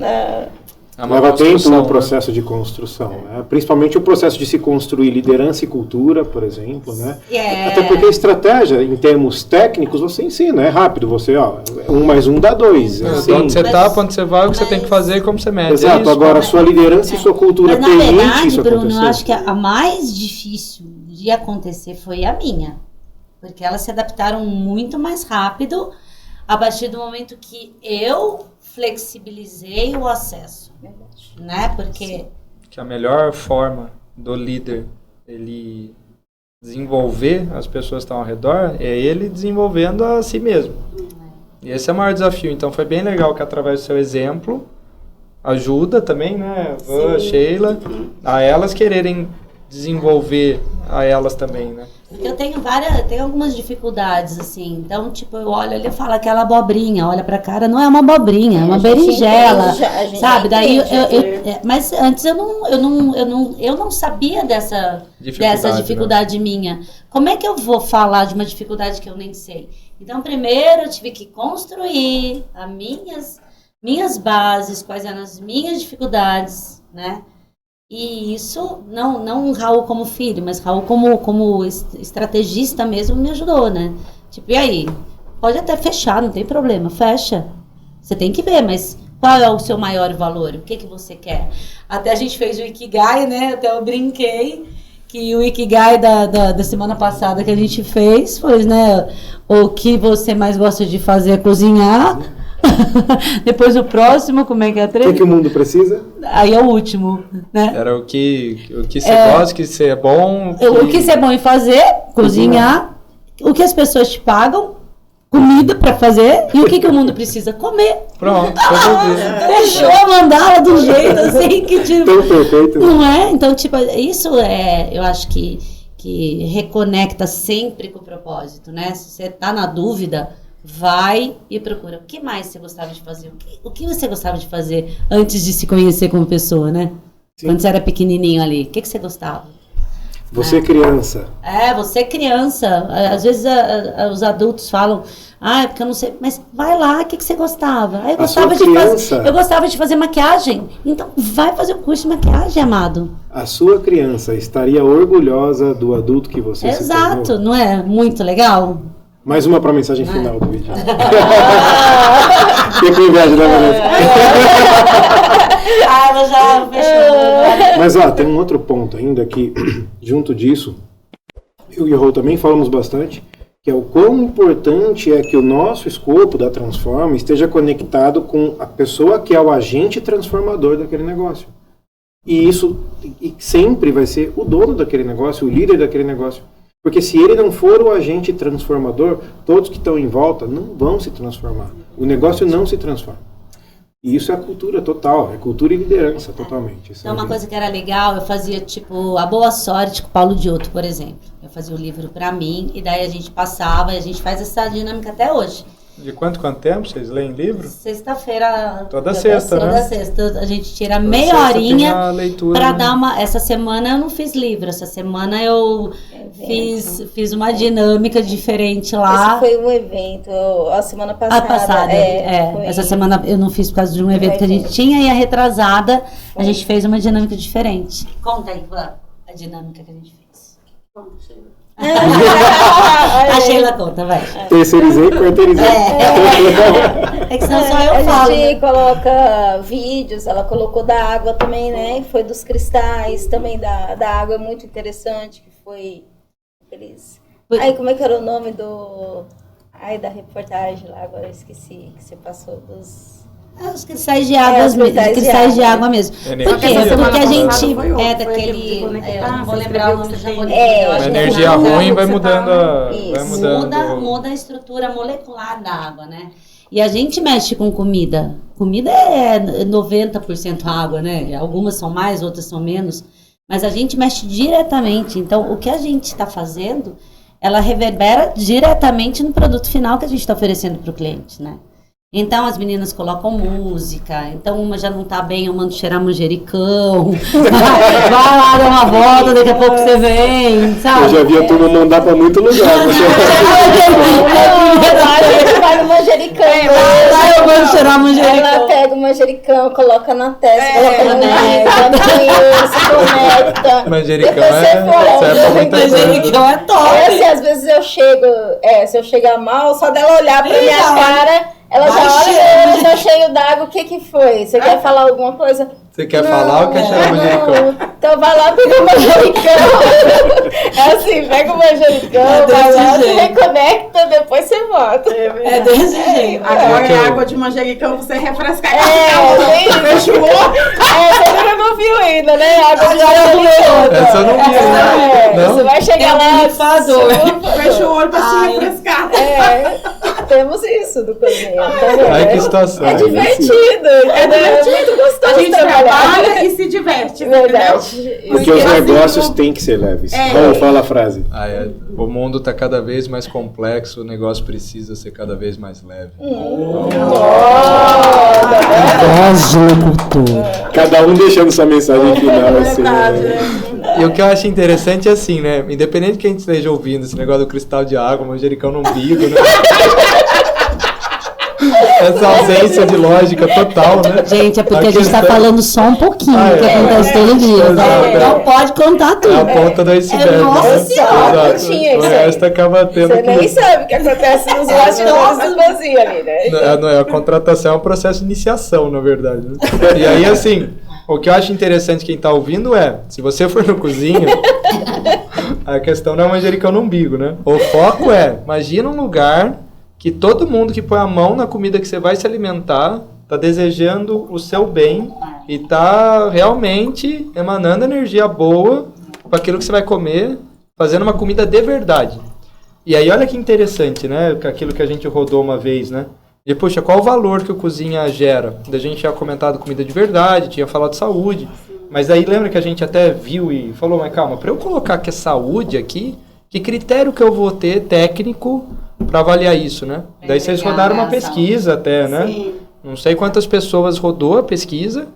Leva tempo no processo de construção, né? Principalmente o processo de se construir liderança e cultura, por exemplo, né? Até porque a estratégia, em termos técnicos, você ensina, é rápido, você, 1 mais 1 dá 2. Assim. Onde você tá, onde você vai, o que você tem que fazer e como você mede. Exato, agora sua liderança e sua cultura permite isso Bruno, acontecer. eu acho que a mais difícil de acontecer foi a minha. Porque elas se adaptaram muito mais rápido a partir do momento que eu flexibilizei o acesso. Né? Porque que a melhor forma do líder ele desenvolver as pessoas que estão ao redor é ele desenvolvendo a si mesmo. E esse é o maior desafio. Então foi bem legal que através do seu exemplo ajuda também, né, Sheila, a elas quererem desenvolver a elas também, né? Porque eu tenho algumas dificuldades, assim. Então, tipo, eu olho ali e falo aquela abobrinha, olha pra cara, não é uma abobrinha, é uma berinjela, sabe? Daí mas antes eu não sabia dessa dificuldade minha. Como é que eu vou falar de uma dificuldade que eu nem sei? Então, primeiro eu tive que construir as minhas bases, quais eram as minhas dificuldades, né? E isso, não o Raul como filho, mas Raul como estrategista mesmo me ajudou, né? Tipo, e aí? Pode até fechar, não tem problema, fecha. Você tem que ver, mas qual é o seu maior valor? O que você quer? Até a gente fez o Ikigai, né? Até eu brinquei que o Ikigai da semana passada que a gente fez foi, né? O que você mais gosta de fazer é cozinhar. Depois o próximo, como é que é a treta? O que o mundo precisa? Aí é o último, né? Era o que você gosta, o que você é bom. O que você é bom em fazer, cozinhar. O que as pessoas te pagam, comida pra fazer. E o que o mundo precisa? Comer. Pronto, Fechou a mandala do jeito assim que tipo. Tão perfeito. Não é? Então, tipo, isso eu acho que reconecta sempre com o propósito, né? Se você tá na dúvida, vai e procura. O que mais você gostava de fazer? O que você gostava de fazer antes de se conhecer como pessoa, né? Sim. Quando você era pequenininho ali, o que você gostava? Você criança. Você criança. Às vezes os adultos falam, é porque eu não sei, mas vai lá, o que você gostava? Eu gostava de fazer maquiagem. Então vai fazer o curso de maquiagem, amado. A sua criança estaria orgulhosa do adulto que você se tornou? Exato, não é muito legal? Mais uma para a mensagem final do vídeo. Fiquei com inveja da Vanessa. Ela já fechou. Mas tem um outro ponto ainda que, junto disso, eu e o Raul também falamos bastante, que é o quão importante é que o nosso escopo da Transforma esteja conectado com a pessoa que é o agente transformador daquele negócio. E isso sempre vai ser o dono daquele negócio, o líder daquele negócio. Porque se ele não for o agente transformador, todos que estão em volta não vão se transformar. O negócio não se transforma. E isso é a cultura total, é cultura e liderança totalmente. Então, uma coisa que era legal, eu fazia tipo A Boa Sorte com o Paulo Giotto, por exemplo. Eu fazia o livro pra mim e daí a gente passava e a gente faz essa dinâmica até hoje. De quanto tempo vocês leem livro? Sexta-feira. Toda sexta, né? Toda sexta. A gente tira meia horinha para dar uma... Essa semana eu não fiz livro. Essa semana eu fiz uma dinâmica diferente lá. Esse foi um evento, a semana passada. Essa semana eu não fiz por causa de um evento que a gente tinha e a retrasada a gente fez uma dinâmica diferente. Conta aí, Ivan, a dinâmica que a gente fez. A Sheila conta, vai. Terceirizei, quarteirizei. É que senão só eu falo. A gente coloca vídeos, ela colocou da água também, né? Foi dos cristais também da água, é muito interessante, que foi aqueles... Aí, como é que era o nome da reportagem lá, agora eu esqueci, que você passou dos... Os cristais de água, cristais de água mesmo. Por quê? Porque a gente daquele... eu não vou lembrar o nome do japonês. A energia ruim vai mudando. Muda a estrutura molecular da água, né? E a gente mexe com comida. Comida é 90% água, né? Algumas são mais, outras são menos. Mas a gente mexe diretamente. Então, o que a gente está fazendo, ela reverbera diretamente no produto final que a gente está oferecendo para o cliente, né? Então as meninas colocam música, então uma já não tá bem, eu mando cheirar manjericão, vai lá dar uma volta, daqui a pouco você vem, sabe? Eu já vi a turma mandar pra muito lugar. A gente vai no manjericão. Eu mando cheirar manjericão. Ela pega o manjericão, coloca na testa, coloca no nariz, se conecta. Manjericão é top. Assim, às vezes eu chego, se eu chegar mal, só dela olhar pra minha cara... Ela já olha, eu tô cheio d'água, o que foi? Você quer falar alguma coisa? Você quer falar ou quer cheirar manjericão? Então vai lá pegar o manjericão. É assim, pega o manjericão, vai lá, se reconecta, depois você volta. É desse jeito. Agora é água de manjericão, você refrescar. Fechou? Você não viu ainda, né? Água de manjericão. Essa eu não vi. Você vai chegar lá, fecha o olho pra se refrescar. Temos isso do cozinho. Ai, que situação. É divertido. É muito gostoso. A gente trabalha e se diverte. Verdade. Porque os negócios têm que ser leves. Como fala a frase? O mundo está cada vez mais complexo, o negócio precisa ser cada vez mais leve. Cada um deixando sua mensagem final. E o que eu acho interessante é assim, né? Independente de quem esteja ouvindo esse negócio do cristal de água, manjericão no umbigo, né? Essa ausência de lógica total, né? Gente, é porque a gente tá falando só um pouquinho que acontece todo dia. Não pode contar tudo. É a ponta do iceberg. Nossa Senhora, Exato. tinha O isso aí. resto acaba tendo Você nem sabe o que acontece nos bastidores do vazio ali, né? Não, a contratação é um processo de iniciação, na verdade. Né? E aí, assim, o que eu acho interessante quem tá ouvindo é, se você for no cozinha, a questão não é manjericão no umbigo, né? O foco é, imagina um lugar que todo mundo que põe a mão na comida que você vai se alimentar tá desejando o seu bem e tá realmente emanando energia boa para aquilo que você vai comer, fazendo uma comida de verdade. E aí olha que interessante, né? Aquilo que a gente rodou uma vez, né? E, puxa, qual o valor que o cozinha gera? A gente tinha comentado comida de verdade, tinha falado de saúde, mas aí lembra que a gente até viu e falou, mas calma, para eu colocar que é saúde aqui, que critério que eu vou ter técnico para avaliar isso, né? Daí vocês rodaram uma pesquisa até, né? Sim. Não sei quantas pessoas rodou a pesquisa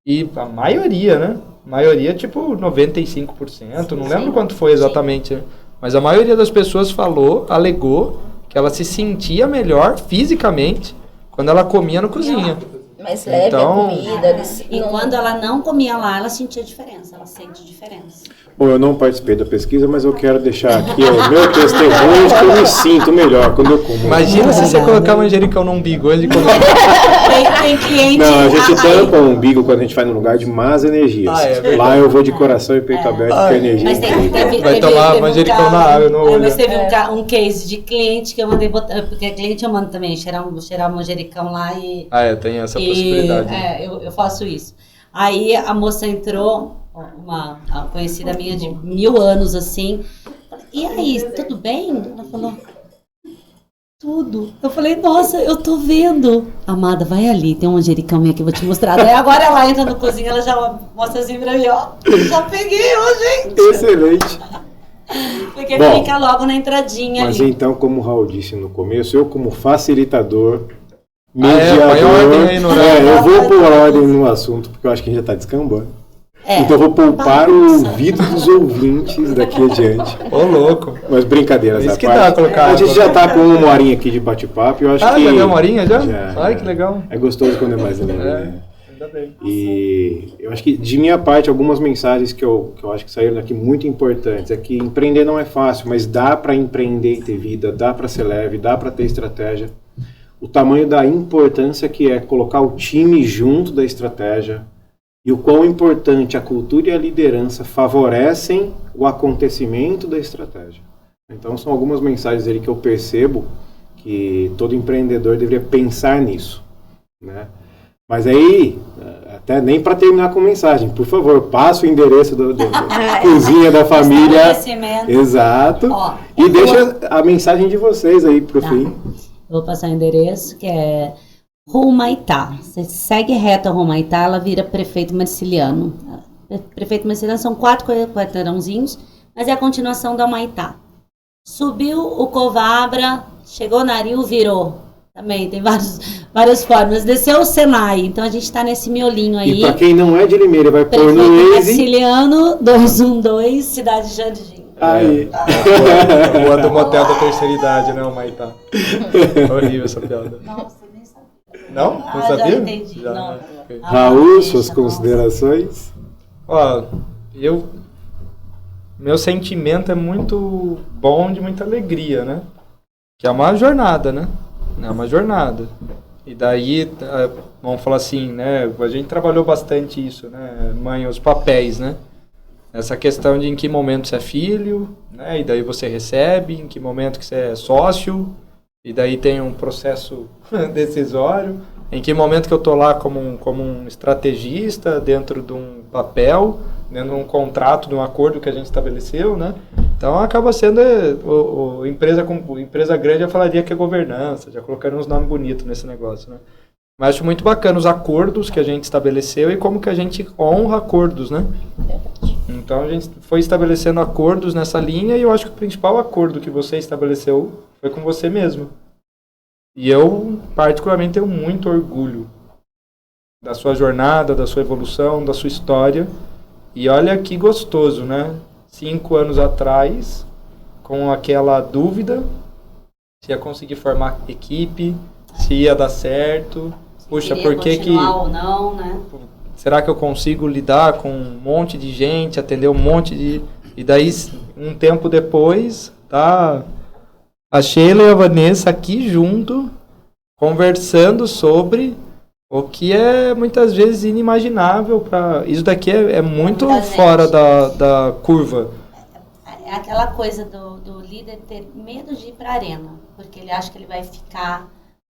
e a maioria, né? A maioria, tipo, 95%, não lembro quanto foi exatamente, né? Mas a maioria das pessoas alegou que ela se sentia melhor fisicamente quando ela comia na cozinha. Mais leve Então, a comida. E quando ela não comia lá, ela sentia diferença. Ela sente diferença. Bom, eu não participei da pesquisa, mas eu quero deixar aqui o meu testemunho de que eu me sinto melhor quando eu como. Imagina se você colocar manjericão no umbigo antes de comer. Tem cliente... Não, a gente aí- tampa o umbigo quando a gente vai num lugar de más energias. Ah, é verdade. Lá eu vou de coração e peito aberto, porque a energia Mas é incrível. Vai tomar manjericão na água, no olho. Mas teve um case de cliente que eu mandei botar, porque cliente eu mando também cheirar manjericão lá e... Ah, é, tem essa possibilidade. Eu faço isso. Aí a moça entrou, uma conhecida minha de 1000 anos, assim. E aí, tudo bem? Ela falou, tudo. Eu falei, nossa, eu tô vendo. Amada, vai ali, tem um manjericão aqui, eu vou te mostrar. Daí agora ela entra no cozinha, ela já mostra assim pra mim, ó. Já peguei, ó, gente. Excelente. Porque Bom, fica logo na entradinha Mas ali. então, como o Raul disse no começo, eu como facilitador, põe mediador, ordem aí no horário. eu vou pôr ordem no assunto, porque eu acho que a gente já está descambando. Então eu vou poupar o ouvido dos ouvintes daqui adiante. Ô, louco. Mas brincadeiras Isso à que parte. dá colocar A gente já água. está com uma horinha aqui de bate-papo. Eu acho que Já deu uma horinha já? Já. Ai, que legal. É gostoso quando é mais energia. Ainda bem. E eu acho que, de minha parte, algumas mensagens que eu acho que saíram daqui muito importantes é que empreender não é fácil, mas dá para empreender e ter vida, dá para ser leve, dá para ter estratégia. O tamanho da importância que é colocar o time junto da estratégia e o quão importante a cultura e a liderança favorecem o acontecimento da estratégia. Então, são algumas mensagens ali que eu percebo que todo empreendedor deveria pensar nisso, né? Mas aí, até nem para terminar com mensagem, por favor, passa o endereço da cozinha da família. Estabelecimento. Exato. Ó, E deixa a mensagem de vocês aí pro fim. Eu vou passar o endereço, que é Humaitá. Você segue reto a Humaitá, ela vira Prefeito Marciliano. Prefeito Marciliano são 4 quarteirãozinhos, mas é a continuação da Humaitá. Subiu o Covabra, chegou na Rio, virou. Também tem várias formas. Desceu o Senai, então a gente está nesse miolinho aí. E para quem não é de Limeira, vai pôr no Prefeito Waze. Marciliano, 212, Cidade Jardim. Aí. A rua do motel da terceira idade, né, o Maitá? Horrível essa piada. Nossa, nem sabia. Não? Não Ah, sabia? já entendi. Já, Não. né? Ok. Raul, Deixa, suas nossa. considerações? Ó, meu sentimento é muito bom, de muita alegria, né? Que é uma jornada, né? É uma jornada. E daí, vamos falar assim, né? A gente trabalhou bastante isso, né? Mãe, os papéis, né? Essa questão de em que momento você é filho, né? E daí você recebe, em que momento que você é sócio, e daí tem um processo decisório, em que momento que eu estou lá como um estrategista dentro de um papel, dentro de um contrato, de um acordo que a gente estabeleceu, né? Então acaba sendo empresa grande, eu falaria que é governança, já colocaram uns nomes bonitos nesse negócio, né? Mas acho muito bacana os acordos que a gente estabeleceu e como que a gente honra acordos, né? Então a gente foi estabelecendo acordos nessa linha e eu acho que o principal acordo que você estabeleceu foi com você mesmo. E eu, particularmente, tenho muito orgulho da sua jornada, da sua evolução, da sua história. E olha que gostoso, né? 5 anos atrás, com aquela dúvida se ia conseguir formar equipe, se ia dar certo. Puxa, por que ou não, né? Será que eu consigo lidar com um monte de gente, atender um monte de... E daí, um tempo depois, tá a Sheila e a Vanessa aqui junto, conversando sobre o que é muitas vezes inimaginável. Isso daqui é muito fora da curva. É aquela coisa do líder ter medo de ir para a arena, porque ele acha que ele vai ficar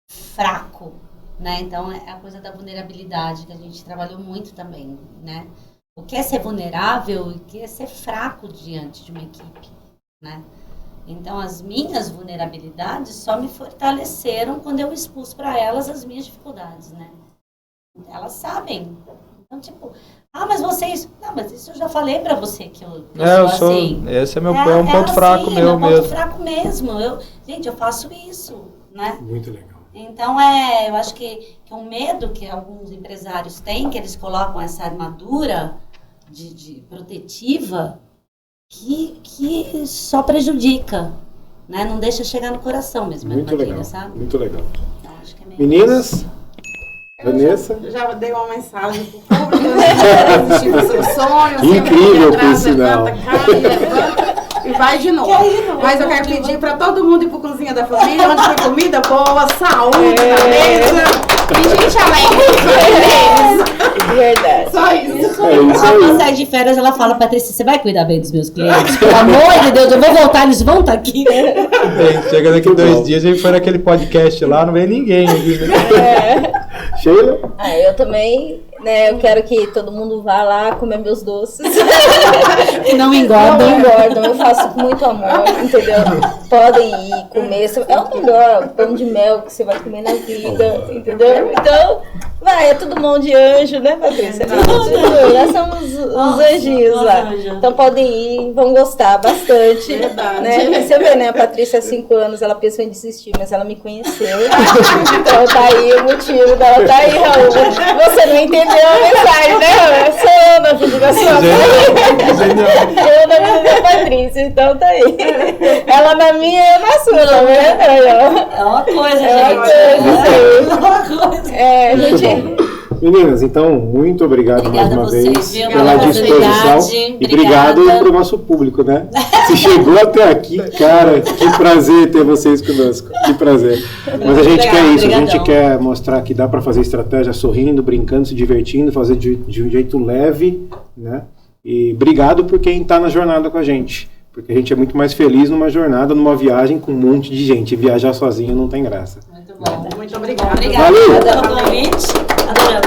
fraco, né? Então é a coisa da vulnerabilidade que a gente trabalhou muito também, né? O que é ser vulnerável e o que é ser fraco diante de uma equipe, né? Então as minhas vulnerabilidades só me fortaleceram quando eu expus para elas as minhas dificuldades, né? Elas sabem. Então, tipo, mas vocês... Não, mas isso eu já falei pra você que eu sou assim. Esse é meu um ponto fraco meu mesmo. É um ponto fraco mesmo. Gente, eu faço isso, né? Muito legal. Então, eu acho que um medo que alguns empresários têm, que eles colocam essa armadura de protetiva, que só prejudica, né? Não deixa chegar no coração mesmo. Muito legal, sabe? Muito legal. Então, acho que é meninas... Vanessa? Já dei uma mensagem pro público, né? Desistir do seu sonho. Incrível, por sinal. E vai de novo. Mas eu quero pedir para todo mundo ir pro Cozinha da Família, onde tem comida boa, saúde na mesa e gente alegre. Verdade. Só isso. Quando sai de férias, ela fala, Patrícia, você vai cuidar bem dos meus clientes? Pelo amor de Deus, eu vou voltar, eles vão estar aqui, né? Chega daqui 2 dias, a gente foi naquele podcast lá, não vem ninguém. Sheila? Eu também, né, eu quero que todo mundo vá lá comer meus doces. Que não engordam. Não engordam, eu faço com muito amor, entendeu? Podem ir comer, é o melhor pão de mel que você vai comer na vida, entendeu? Então, é tudo mão de anjo, né, Patrícia? Nós somos os anjinhos lá. Então podem ir, vão gostar bastante. Verdade. Né? Você vê, né, a Patrícia há 5 anos, ela pensou em desistir, mas ela me conheceu. Então tá aí o motivo dela tá aí, Raul. Você não entendeu a mensagem, né, Raul? Eu sou Ana, filho da sua mãe. Eu na vida da Patrícia, então tá aí. Ela na minha e eu na sua, tá vendo? É uma coisa, gente. É uma coisa. Gente... Meninas, então, muito obrigado mais uma vez pela disposição. E obrigado para o nosso público, né? Se chegou até aqui, cara, que prazer ter vocês conosco. Que prazer. Mas a gente quer isso, a gente quer mostrar que dá para fazer estratégia sorrindo, brincando, se divertindo, fazer de um jeito leve, né? E obrigado por quem está na jornada com a gente. Porque a gente é muito mais feliz numa jornada, numa viagem com um monte de gente. Viajar sozinho não tem graça. Muito bom. Muito obrigada. Obrigada pelo convite. Adoramos.